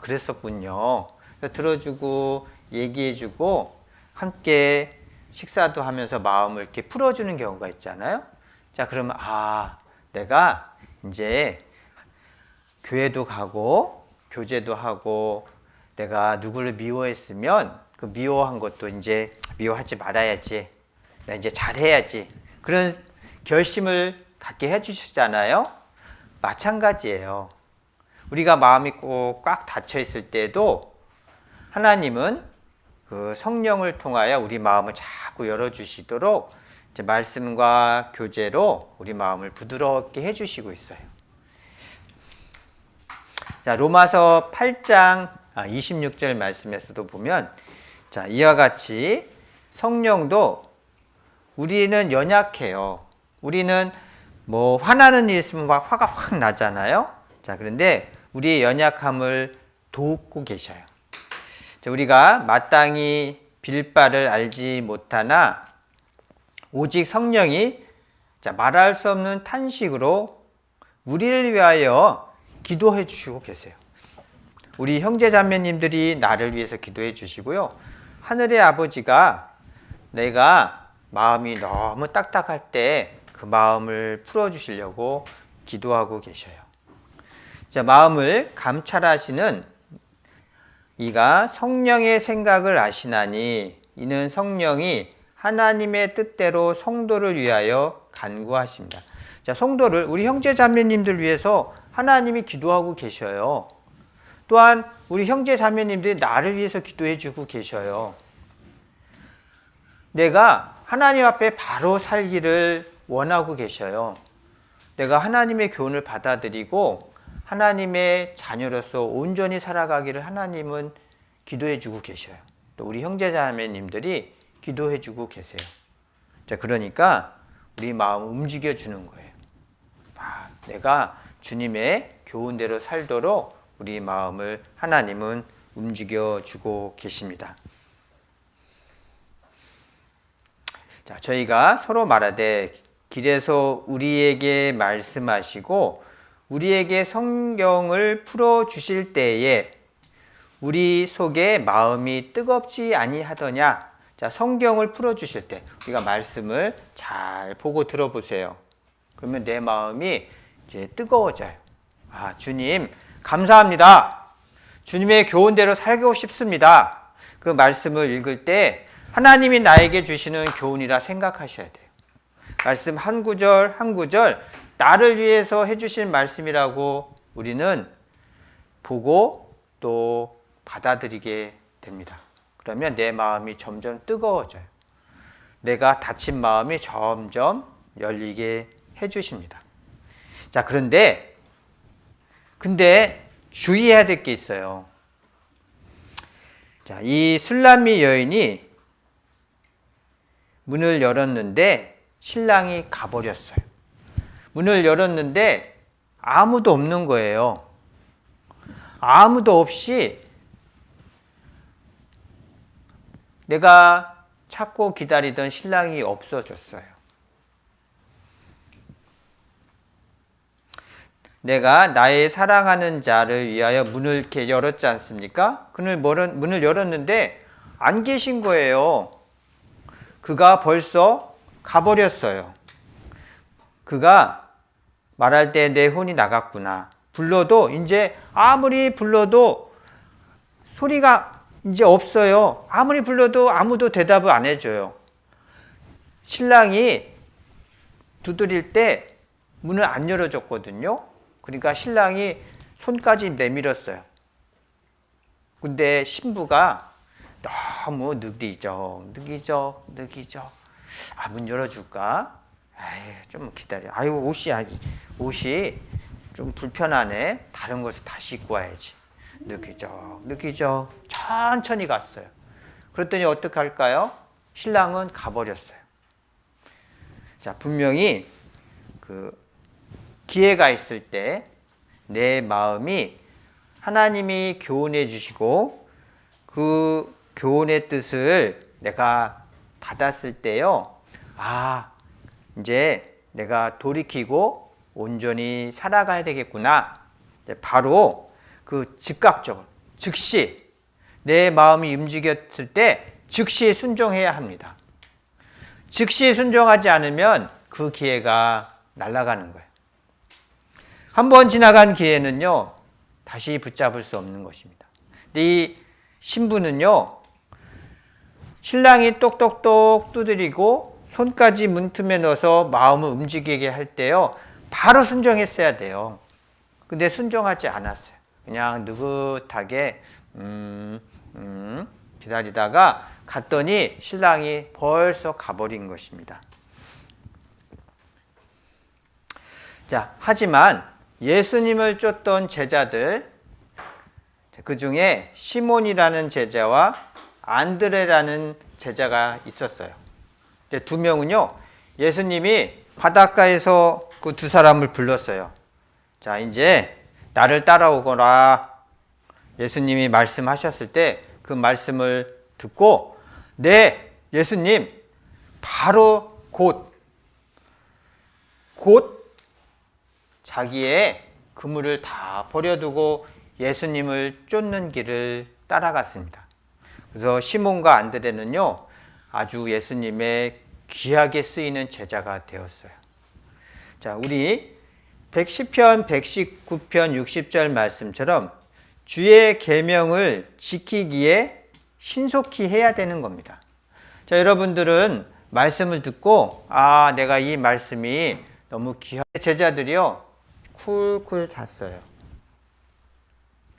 그랬었군요. 들어주고 얘기해주고 함께 식사도 하면서 마음을 이렇게 풀어주는 경우가 있잖아요. 자, 그러면 내가 이제 교회도 가고 교제도 하고 내가 누구를 미워했으면 그 미워한 것도 이제 미워하지 말아야지. 나 이제 잘해야지. 그런 결심을 갖게 해주시잖아요. 마찬가지예요. 우리가 마음이 꼭 꽉 닫혀 있을 때도 하나님은 그 성령을 통하여 우리 마음을 자꾸 열어주시도록 이제 말씀과 교제로 우리 마음을 부드럽게 해주시고 있어요. 자, 로마서 8장 26절 말씀에서도 보면, 자, 이와 같이 성령도 우리는 연약해요. 우리는 뭐 화나는 일 있으면 막 화가 확 나잖아요. 자, 그런데 우리의 연약함을 돕고 계셔요. 자, 우리가 마땅히 빌 바를 알지 못하나 오직 성령이 말할 수 없는 탄식으로 우리를 위하여 기도해 주시고 계세요. 우리 형제 자매님들이 나를 위해서 기도해 주시고요. 하늘의 아버지가 내가 마음이 너무 딱딱할 때 그 마음을 풀어주시려고 기도하고 계셔요. 자, 마음을 감찰하시는 이가 성령의 생각을 아시나니 이는 성령이 하나님의 뜻대로 성도를 위하여 간구하십니다. 자, 성도를, 우리 형제 자매님들 위해서 하나님이 기도하고 계셔요. 또한 우리 형제 자매님들이 나를 위해서 기도해 주고 계셔요. 내가 하나님 앞에 바로 살기를 원하고 계셔요. 내가 하나님의 교훈을 받아들이고 하나님의 자녀로서 온전히 살아가기를 하나님은 기도해 주고 계셔요. 또 우리 형제 자매님들이 기도해 주고 계세요. 자, 그러니까 우리 마음 움직여 주는 거예요. 내가 주님의 교훈대로 살도록 우리 마음을 하나님은 움직여 주고 계십니다. 자, 저희가 서로 말하되 길에서 우리에게 말씀하시고 우리에게 성경을 풀어 주실 때에 우리 속에 마음이 뜨겁지 아니하더냐. 자, 성경을 풀어 주실 때 우리가 말씀을 잘 보고 들어보세요. 그러면 내 마음이 이제 뜨거워져요. 주님 감사합니다. 주님의 교훈대로 살고 싶습니다. 그 말씀을 읽을 때 하나님이 나에게 주시는 교훈이라 생각하셔야 돼요. 말씀 한 구절 한 구절 나를 위해서 해주신 말씀이라고 우리는 보고 또 받아들이게 됩니다. 그러면 내 마음이 점점 뜨거워져요. 내가 닫힌 마음이 점점 열리게 해주십니다. 자, 근데 주의해야 될 게 있어요. 자, 이 술람미 여인이 문을 열었는데 신랑이 가버렸어요. 문을 열었는데 아무도 없는 거예요. 아무도 없이 내가 찾고 기다리던 신랑이 없어졌어요. 내가 나의 사랑하는 자를 위하여 문을 이렇게 열었지 않습니까? 문을 열었는데 안 계신 거예요. 그가 벌써 가버렸어요. 그가 말할 때 내 혼이 나갔구나. 불러도 이제 아무리 불러도 소리가 이제 없어요. 아무리 불러도 아무도 대답을 안 해줘요. 신랑이 두드릴 때 문을 안 열어줬거든요. 그러니까 신랑이 손까지 내밀었어요. 근데 신부가 너무 느기죠. 문 열어줄까? 좀 기다려. 옷이 좀 불편하네. 다른 것을 다시 입고 와야지. 느끼죠. 천천히 갔어요. 그랬더니 어떻게 할까요? 신랑은 가버렸어요. 자, 분명히 기회가 있을 때 내 마음이 하나님이 교훈해 주시고 그 교훈의 뜻을 내가 받았을 때요. 이제 내가 돌이키고 온전히 살아가야 되겠구나. 바로 즉각적으로, 즉시 내 마음이 움직였을 때 즉시 순종해야 합니다. 즉시 순종하지 않으면 그 기회가 날아가는 거예요. 한번 지나간 기회는요, 다시 붙잡을 수 없는 것입니다. 근데 이 신부는요, 신랑이 똑똑똑 두드리고 손까지 문틈에 넣어서 마음을 움직이게 할 때요, 바로 순종했어야 돼요. 근데 순종하지 않았어요. 그냥 느긋하게 기다리다가 갔더니 신랑이 벌써 가버린 것입니다. 자, 하지만 예수님을 쫓던 제자들, 그 중에 시몬이라는 제자와 안드레라는 제자가 있었어요. 두 명은요, 예수님이 바닷가에서 그 두 사람을 불렀어요. 자, 이제 나를 따라오거라. 예수님이 말씀하셨을 때 그 말씀을 듣고, 네, 예수님, 바로 곧 자기의 그물을 다 버려두고 예수님을 쫓는 길을 따라갔습니다. 그래서 시몬과 안드레는요, 아주 예수님의 귀하게 쓰이는 제자가 되었어요. 자, 우리 110편, 119편, 60절 말씀처럼 주의 계명을 지키기에 신속히 해야 되는 겁니다. 자, 여러분들은 말씀을 듣고, 아, 내가 이 말씀이 너무 귀하게, 제자들이요, 쿨쿨 잤어요.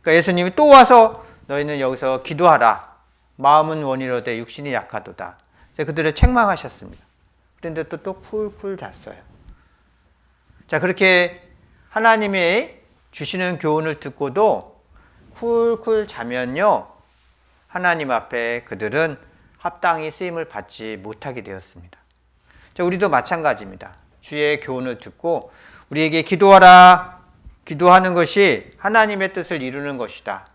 그러니까 예수님이 또 와서 너희는 여기서 기도하라. 마음은 원이로되 육신이 약하도다. 그들을 책망하셨습니다. 그런데 또 쿨쿨 잤어요. 자, 그렇게 하나님이 주시는 교훈을 듣고도 쿨쿨 자면요, 하나님 앞에 그들은 합당히 쓰임을 받지 못하게 되었습니다. 자, 우리도 마찬가지입니다. 주의 교훈을 듣고 우리에게 기도하라. 기도하는 것이 하나님의 뜻을 이루는 것이다.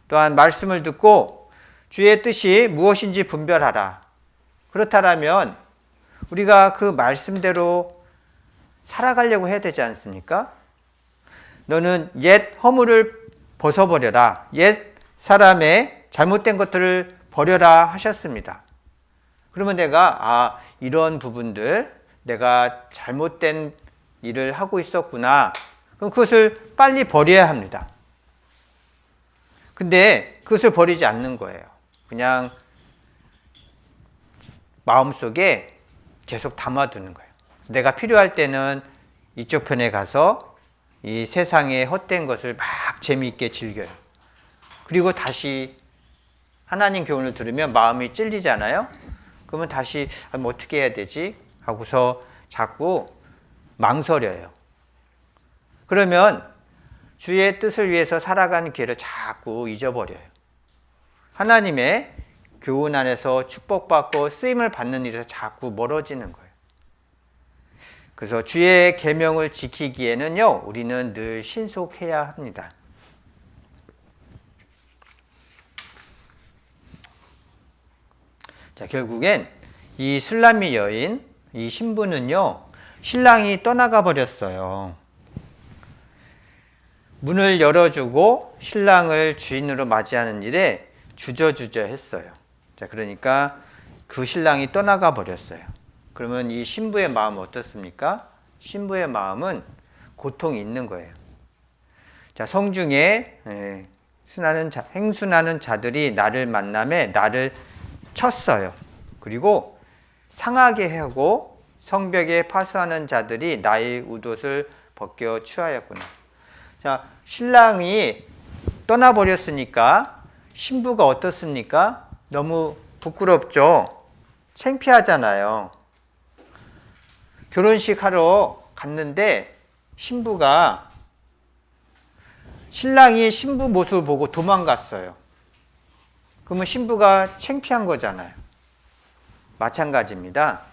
또한 말씀을 듣고 주의 뜻이 무엇인지 분별하라. 그렇다면 우리가 그 말씀대로 살아가려고 해야 되지 않습니까? 너는 옛 허물을 벗어버려라. 옛 사람의 잘못된 것들을 버려라 하셨습니다. 그러면 내가 이런 부분들, 내가 잘못된 일을 하고 있었구나. 그럼 그것을 빨리 버려야 합니다. 근데 그것을 버리지 않는 거예요. 그냥 마음속에 계속 담아두는 거예요. 내가 필요할 때는 이쪽 편에 가서 이 세상의 헛된 것을 막 재미있게 즐겨요. 그리고 다시 하나님 교훈을 들으면 마음이 찔리잖아요. 그러면 다시 뭐 어떻게 해야 되지? 하고서 자꾸 망설여요. 그러면 주의 뜻을 위해서 살아가는 길을 자꾸 잊어버려요. 하나님의 교훈 안에서 축복받고 쓰임을 받는 일에서 자꾸 멀어지는 거예요. 그래서 주의 계명을 지키기에는요, 우리는 늘 신속해야 합니다. 자, 결국엔 이 술람미 여인, 이 신부는요, 신랑이 떠나가 버렸어요. 문을 열어주고 신랑을 주인으로 맞이하는 일에 주저주저 했어요. 자, 그러니까 그 신랑이 떠나가 버렸어요. 그러면 이 신부의 마음은 어떻습니까? 신부의 마음은 고통이 있는 거예요. 자, 성중에 행순하는 자들이 나를 만남에 나를 쳤어요. 그리고 상하게 하고 성벽에 파수하는 자들이 나의 웃옷을 벗겨 취하였구나. 자, 신랑이 떠나버렸으니까 신부가 어떻습니까? 너무 부끄럽죠? 창피하잖아요. 결혼식 하러 갔는데 신부가 신랑이 신부 모습을 보고 도망갔어요. 그러면 신부가 창피한 거잖아요. 마찬가지입니다.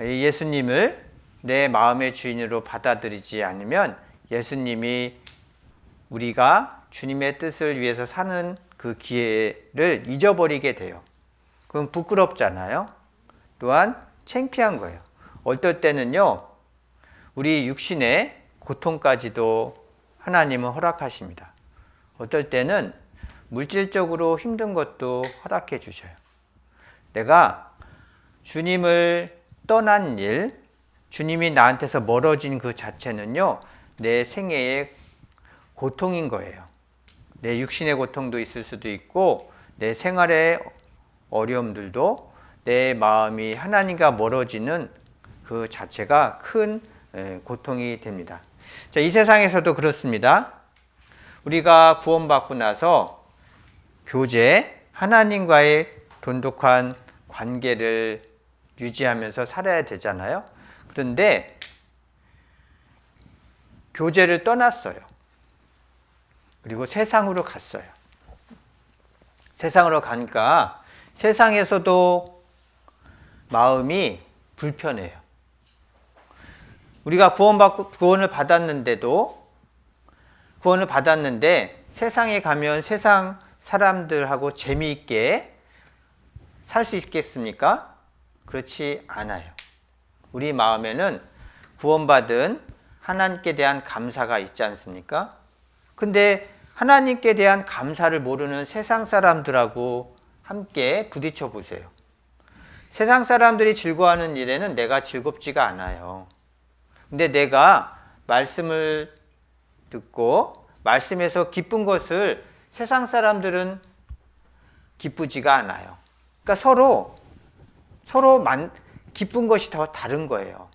예수님을 내 마음의 주인으로 받아들이지 않으면 예수님이 우리가 주님의 뜻을 위해서 사는 그 기회를 잊어버리게 돼요. 그럼 부끄럽잖아요. 또한 창피한 거예요. 어떨 때는요, 우리 육신의 고통까지도 하나님은 허락하십니다. 어떨 때는 물질적으로 힘든 것도 허락해 주셔요. 내가 주님을 떠난 일, 주님이 나한테서 멀어진 그 자체는요, 내 생애의 고통인 거예요. 내 육신의 고통도 있을 수도 있고, 내 생활의 어려움들도, 내 마음이 하나님과 멀어지는 그 자체가 큰 고통이 됩니다. 자, 이 세상에서도 그렇습니다. 우리가 구원받고 나서 교제, 하나님과의 돈독한 관계를 유지하면서 살아야 되잖아요. 그런데 교제를 떠났어요. 그리고 세상으로 갔어요. 세상으로 가니까 세상에서도 마음이 불편해요. 우리가 구원을 받았는데 세상에 가면 세상 사람들하고 재미있게 살 수 있겠습니까? 그렇지 않아요. 우리 마음에는 구원받은 하나님께 대한 감사가 있지 않습니까? 근데 하나님께 대한 감사를 모르는 세상 사람들하고 함께 부딪혀 보세요. 세상 사람들이 즐거워하는 일에는 내가 즐겁지가 않아요. 근데 내가 말씀을 듣고 말씀에서 기쁜 것을 세상 사람들은 기쁘지가 않아요. 그러니까 서로 기쁜 것이 더 다른 거예요.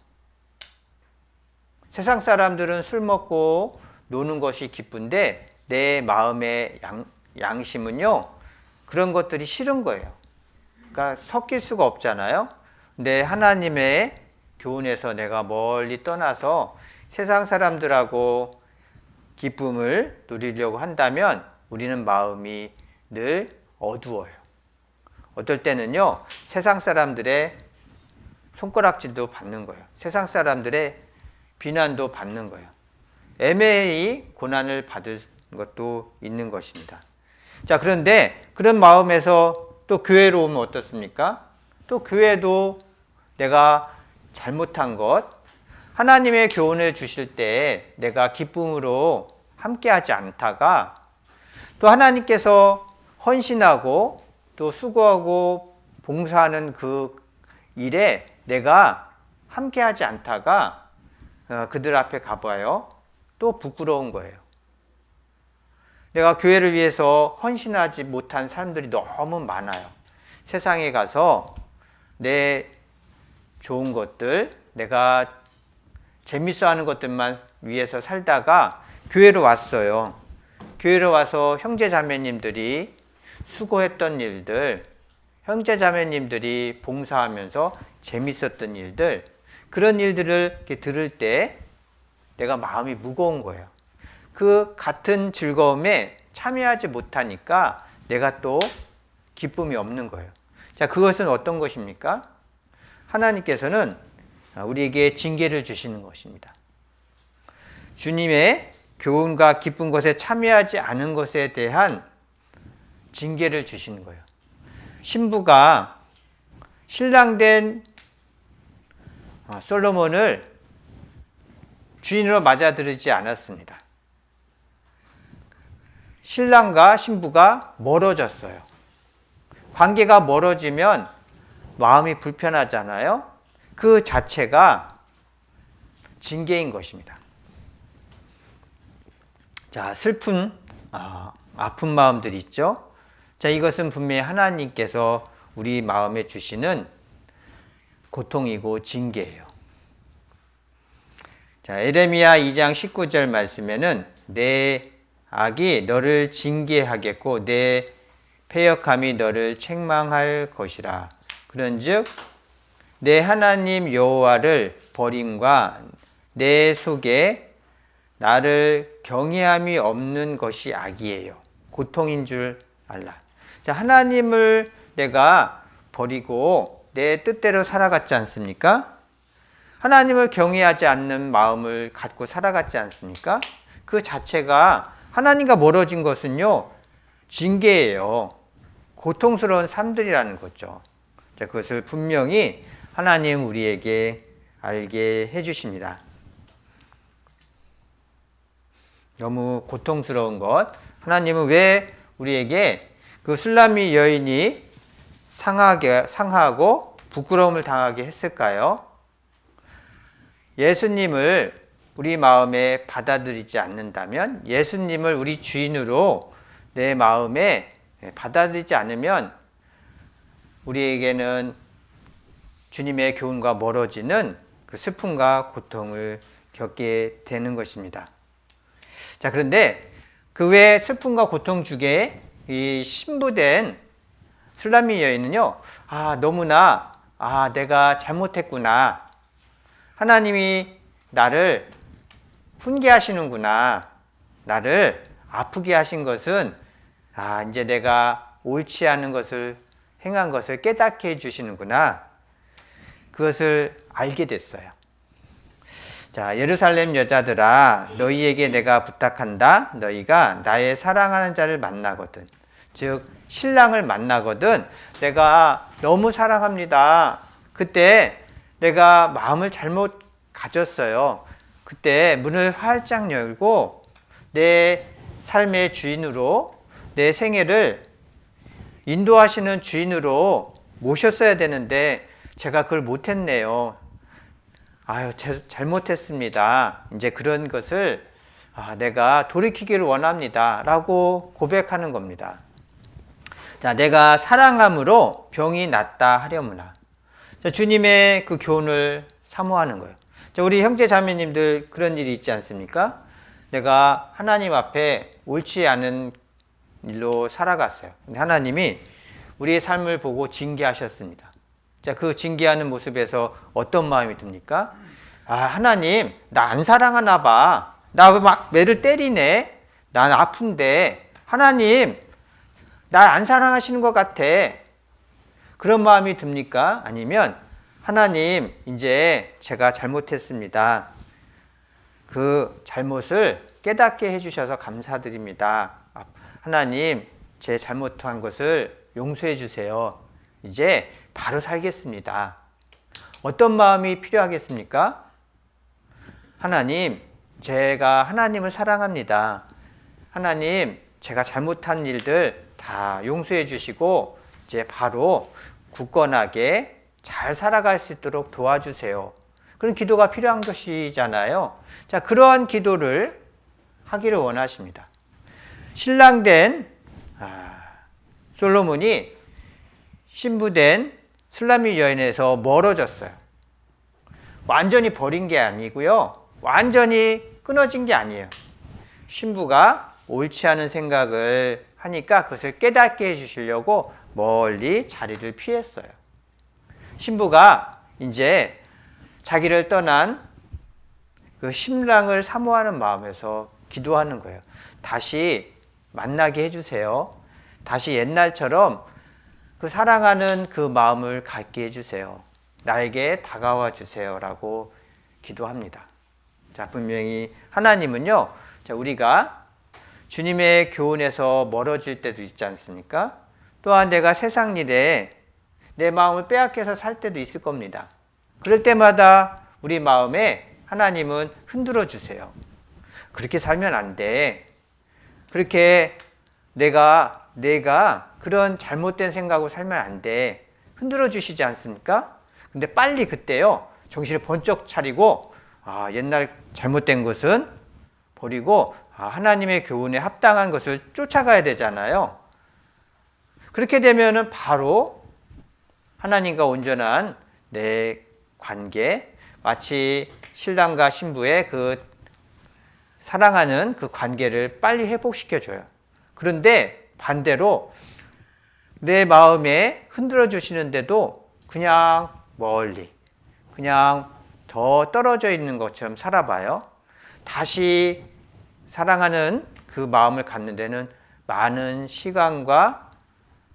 세상 사람들은 술 먹고 노는 것이 기쁜데 내 마음의 양심은요, 그런 것들이 싫은 거예요. 그러니까 섞일 수가 없잖아요. 근데 하나님의 교훈에서 내가 멀리 떠나서 세상 사람들하고 기쁨을 누리려고 한다면 우리는 마음이 늘 어두워요. 어떨 때는요, 세상 사람들의 손가락질도 받는 거예요. 세상 사람들의 비난도 받는 거예요. 애매히 고난을 받을 것도 있는 것입니다. 자, 그런데 그런 마음에서 또 교회로 오면 어떻습니까? 또 교회도 내가 잘못한 것, 하나님의 교훈을 주실 때 내가 기쁨으로 함께하지 않다가 또 하나님께서 헌신하고 또 수고하고 봉사하는 그 일에 내가 함께하지 않다가 그들 앞에 가봐요. 또 부끄러운 거예요. 내가 교회를 위해서 헌신하지 못한 사람들이 너무 많아요. 세상에 가서 내 좋은 것들, 내가 재밌어 하는 것들만 위해서 살다가 교회로 왔어요. 교회로 와서 형제 자매님들이 수고했던 일들, 형제 자매님들이 봉사하면서 재밌었던 일들, 그런 일들을 이렇게 들을 때 내가 마음이 무거운 거예요. 그 같은 즐거움에 참여하지 못하니까 내가 또 기쁨이 없는 거예요. 자, 그것은 어떤 것입니까? 하나님께서는 우리에게 징계를 주시는 것입니다. 주님의 교훈과 기쁜 것에 참여하지 않은 것에 대한 징계를 주시는 거예요. 신부가 신랑된 솔로몬을 주인으로 맞아들이지 않았습니다. 신랑과 신부가 멀어졌어요. 관계가 멀어지면 마음이 불편하잖아요. 그 자체가 징계인 것입니다. 자, 슬픈 아픈 마음들이 있죠. 자, 이것은 분명히 하나님께서 우리 마음에 주시는 고통이고 징계예요. 자, 에레미야 2장 19절 말씀에는 내 악이 너를 징계하겠고 내 패역함이 너를 책망할 것이라. 그런즉 내 하나님 여호와를 버림과 내 속에 나를 경외함이 없는 것이 악이에요. 고통인 줄 알라. 자, 하나님을 내가 버리고 내 뜻대로 살아갔지 않습니까? 하나님을 경외하지 않는 마음을 갖고 살아갔지 않습니까? 그 자체가 하나님과 멀어진 것은요, 징계예요. 고통스러운 삶들이라는 거죠. 자, 그것을 분명히 하나님 우리에게 알게 해주십니다. 너무 고통스러운 것, 하나님은 왜 우리에게 그 술람미 여인이 상하고 부끄러움을 당하게 했을까요? 예수님을 우리 마음에 받아들이지 않는다면, 예수님을 우리 주인으로 내 마음에 받아들이지 않으면 우리에게는 주님의 교훈과 멀어지는 그 슬픔과 고통을 겪게 되는 것입니다. 자, 그런데 그 외 슬픔과 고통 중에 이 신부된 술라미 여인은요, 너무나, 내가 잘못했구나. 하나님이 나를 훈계하시는구나. 나를 아프게 하신 것은, 이제 내가 옳지 않은 것을, 행한 것을 깨닫게 해주시는구나. 그것을 알게 됐어요. 자, 예루살렘 여자들아, 너희에게 내가 부탁한다. 너희가 나의 사랑하는 자를 만나거든, 즉 신랑을 만나거든, 내가 너무 사랑합니다. 그때 내가 마음을 잘못 가졌어요. 그때 문을 활짝 열고 내 삶의 주인으로, 내 생애를 인도하시는 주인으로 모셨어야 되는데 제가 그걸 못했네요. 잘못했습니다. 이제 그런 것을 내가 돌이키기를 원합니다. 라고 고백하는 겁니다. 자, 내가 사랑함으로 병이 낫다 하려무나. 자, 주님의 그 교훈을 사모하는 거예요. 자, 우리 형제 자매님들 그런 일이 있지 않습니까? 내가 하나님 앞에 옳지 않은 일로 살아갔어요. 근데 하나님이 우리의 삶을 보고 징계하셨습니다. 자, 그 징계하는 모습에서 어떤 마음이 듭니까? 하나님, 나 안 사랑하나 봐. 나 왜 막 매를 때리네? 난 아픈데. 하나님, 날 안 사랑하시는 것 같아. 그런 마음이 듭니까? 아니면, 하나님, 이제 제가 잘못했습니다. 그 잘못을 깨닫게 해주셔서 감사드립니다. 하나님, 제 잘못한 것을 용서해 주세요. 이제 바로 살겠습니다. 어떤 마음이 필요하겠습니까? 하나님, 제가 하나님을 사랑합니다. 하나님, 제가 잘못한 일들 다 용서해 주시고 이제 바로 굳건하게 잘 살아갈 수 있도록 도와주세요. 그런 기도가 필요한 것이잖아요. 자, 그러한 기도를 하기를 원하십니다. 신랑된 솔로몬이 신부된 술라미 여인에서 멀어졌어요. 완전히 버린 게 아니고요, 완전히 끊어진 게 아니에요. 신부가 옳지 않은 생각을 하니까 그것을 깨닫게 해주시려고 멀리 자리를 피했어요. 신부가 이제 자기를 떠난 그 신랑을 사모하는 마음에서 기도하는 거예요. 다시 만나게 해주세요. 다시 옛날처럼 그 사랑하는 그 마음을 갖게 해주세요. 나에게 다가와 주세요. 라고 기도합니다. 자, 분명히 하나님은요, 우리가 주님의 교훈에서 멀어질 때도 있지 않습니까? 또한 내가 세상 일에 내 마음을 빼앗겨서 살 때도 있을 겁니다. 그럴 때마다 우리 마음에 하나님은 흔들어 주세요. 그렇게 살면 안 돼. 그렇게 내가 그런 잘못된 생각으로 살면 안 돼. 흔들어 주시지 않습니까? 근데 빨리 그때요, 정신을 번쩍 차리고, 옛날 잘못된 것은 버리고, 하나님의 교훈에 합당한 것을 쫓아가야 되잖아요. 그렇게 되면은 바로 하나님과 온전한 내 관계, 마치 신랑과 신부의 그 사랑하는 그 관계를 빨리 회복시켜줘요. 그런데 반대로 내 마음에 흔들어 주시는데도 그냥 멀리, 그냥 더 떨어져 있는 것처럼 살아봐요. 다시 사랑하는 그 마음을 갖는 데는 많은 시간과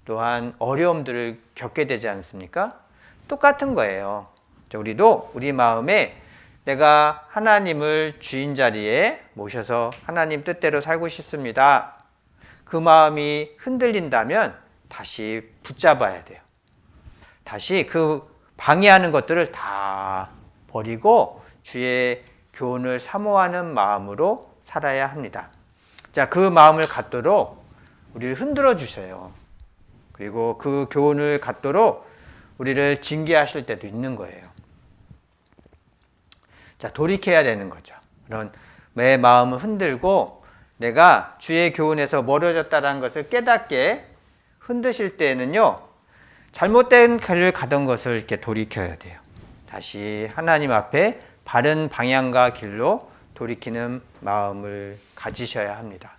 또한 어려움들을 겪게 되지 않습니까? 똑같은 거예요. 우리도 우리 마음에 내가 하나님을 주인 자리에 모셔서 하나님 뜻대로 살고 싶습니다. 그 마음이 흔들린다면 다시 붙잡아야 돼요. 다시 그 방해하는 것들을 다 버리고 주의 교훈을 사모하는 마음으로 살아야 합니다. 자, 그 마음을 갖도록 우리를 흔들어 주세요. 그리고 그 교훈을 갖도록 우리를 징계하실 때도 있는 거예요. 자, 돌이켜야 되는 거죠. 그런 내 마음을 흔들고 내가 주의 교훈에서 멀어졌다는 것을 깨닫게 흔드실 때는요, 잘못된 길을 가던 것을 이렇게 돌이켜야 돼요. 다시 하나님 앞에 바른 방향과 길로 돌이키는 마음을 가지셔야 합니다.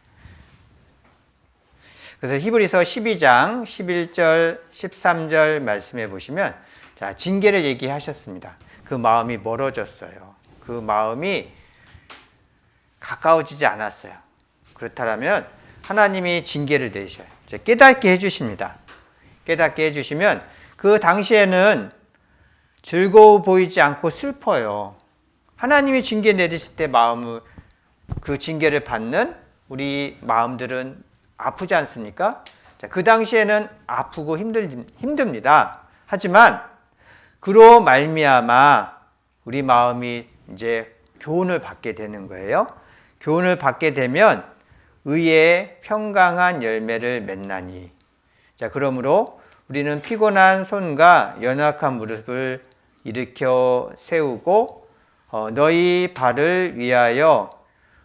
그래서 히브리서 12장 11절 13절 말씀해 보시면 자, 징계를 얘기하셨습니다. 그 마음이 멀어졌어요. 그 마음이 가까워지지 않았어요. 그렇다면 하나님이 징계를 내셔요. 깨닫게 해주십니다. 깨닫게 해주시면 그 당시에는 즐거워 보이지 않고 슬퍼요. 하나님이 징계 내리실 때 마음을 그 징계를 받는 우리 마음들은 아프지 않습니까? 자, 그 당시에는 아프고 힘듭니다. 하지만 그로 말미암아 우리 마음이 이제 교훈을 받게 되는 거예요. 교훈을 받게 되면 의의 평강한 열매를 맺나니. 자, 그러므로 우리는 피곤한 손과 연약한 무릎을 일으켜 세우고 너희 발을 위하여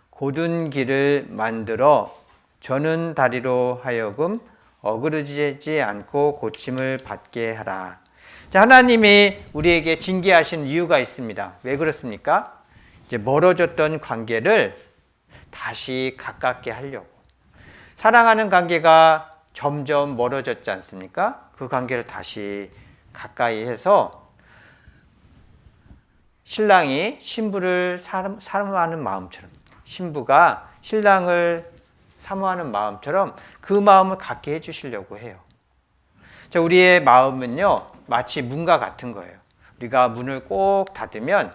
곧은 길을 만들어 저는 다리로 하여금 어그러지지 않고 고침을 받게 하라. 자, 하나님이 우리에게 징계하신 이유가 있습니다. 왜 그렇습니까? 이제 멀어졌던 관계를 다시 가깝게 하려고. 사랑하는 관계가 점점 멀어졌지 않습니까? 그 관계를 다시 가까이 해서 신랑이 신부를 사모하는 마음처럼, 신부가 신랑을 사모하는 마음처럼 그 마음을 갖게 해주시려고 해요. 자, 우리의 마음은요, 마치 문과 같은 거예요. 우리가 문을 꼭 닫으면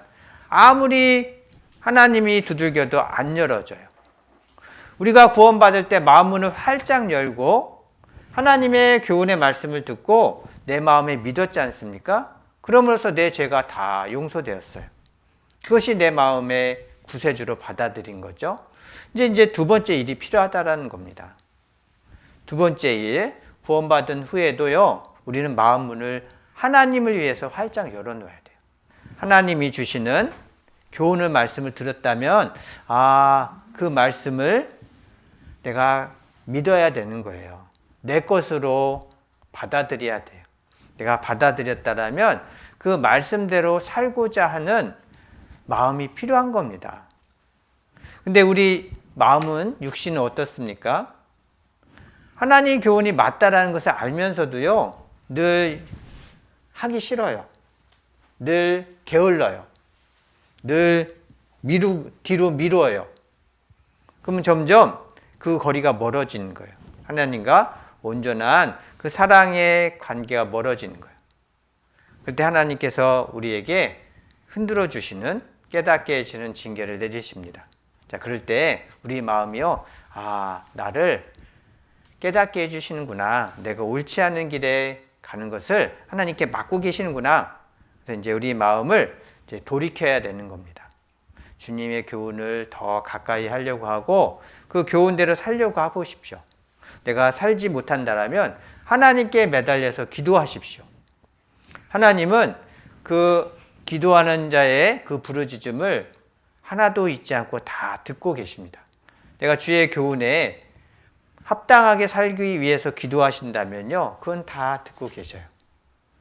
아무리 하나님이 두들겨도 안 열어져요. 우리가 구원받을 때 마음 문을 활짝 열고 하나님의 교훈의 말씀을 듣고 내 마음에 믿었지 않습니까? 그러므로써 내 죄가 다 용서되었어요. 그것이 내 마음의 구세주로 받아들인 거죠. 이제 두 번째 일이 필요하다라는 겁니다. 두 번째 일, 구원받은 후에도요, 우리는 마음 문을 하나님을 위해서 활짝 열어놓아야 돼요. 하나님이 주시는 교훈의 말씀을 들었다면, 그 말씀을 내가 믿어야 되는 거예요. 내 것으로 받아들여야 돼요. 내가 받아들였다라면 그 말씀대로 살고자 하는 마음이 필요한 겁니다. 근데 우리 마음은, 육신은 어떻습니까? 하나님 교훈이 맞다라는 것을 알면서도요, 늘 하기 싫어요. 늘 게을러요. 늘 뒤로 미루어요. 그러면 점점 그 거리가 멀어지는 거예요. 하나님과 온전한 그 사랑의 관계가 멀어지는 거예요. 그때 하나님께서 우리에게 흔들어 주시는, 깨닫게 해주는 징계를 내리십니다. 자, 그럴 때 우리 마음이요, 나를 깨닫게 해주시는구나. 내가 옳지 않은 길에 가는 것을 하나님께 맡고 계시는구나. 그래서 이제 우리 마음을 이제 돌이켜야 되는 겁니다. 주님의 교훈을 더 가까이 하려고 하고 그 교훈대로 살려고 해보십시오. 내가 살지 못한다라면 하나님께 매달려서 기도하십시오. 하나님은 그 기도하는 자의 그 부르짖음을 하나도 잊지 않고 다 듣고 계십니다. 내가 주의 교훈에 합당하게 살기 위해서 기도하신다면요, 그건 다 듣고 계셔요.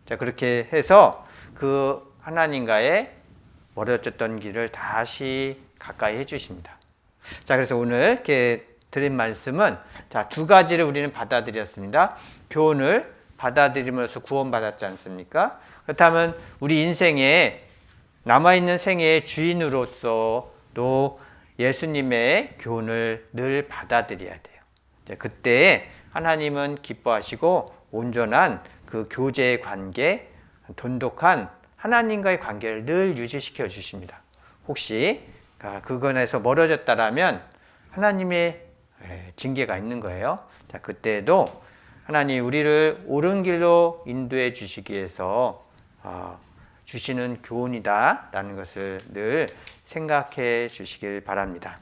자, 그렇게 해서 그 하나님과의 멀어졌던 길을 다시 가까이 해주십니다. 자, 그래서 오늘 이렇게 드린 말씀은 자, 두 가지를 우리는 받아들였습니다. 교훈을 받아들이면서 구원받았지 않습니까? 그렇다면 우리 인생에 남아있는 생애의 주인으로서도 예수님의 교훈을 늘 받아들여야 돼요. 그때 하나님은 기뻐하시고 온전한 그 교제의 관계, 돈독한 하나님과의 관계를 늘 유지시켜 주십니다. 혹시 그건에서 멀어졌다라면 하나님의 징계가 있는 거예요. 자, 그때도 하나님 우리를 옳은 길로 인도해 주시기 위해서 주시는 교훈이다라는 것을 늘 생각해 주시길 바랍니다.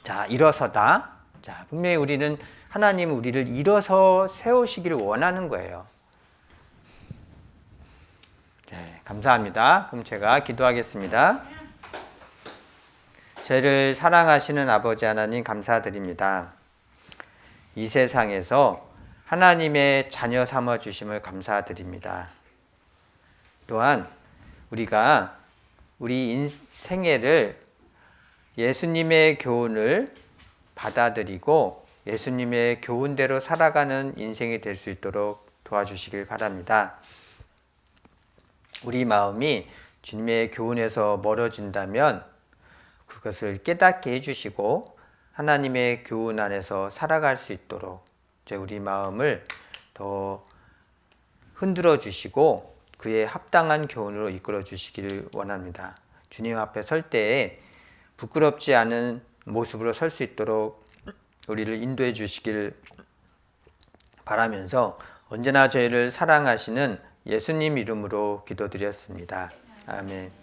자, 일어서다. 자, 분명히 우리는 하나님은 우리를 일어서 세우시기를 원하는 거예요. 네, 감사합니다. 그럼 제가 기도하겠습니다. 저희를 사랑하시는 아버지 하나님 감사드립니다. 이 세상에서 하나님의 자녀 삼아 주심을 감사드립니다. 또한 우리가 우리 인생애를 예수님의 교훈을 받아들이고 예수님의 교훈대로 살아가는 인생이 될 수 있도록 도와주시길 바랍니다. 우리 마음이 주님의 교훈에서 멀어진다면 그것을 깨닫게 해주시고 하나님의 교훈 안에서 살아갈 수 있도록 우리 마음을 더 흔들어 주시고 그에 합당한 교훈으로 이끌어 주시기를 원합니다. 주님 앞에 설 때에 부끄럽지 않은 모습으로 설 수 있도록 우리를 인도해 주시길 바라면서 언제나 저희를 사랑하시는 예수님 이름으로 기도드렸습니다. 아멘.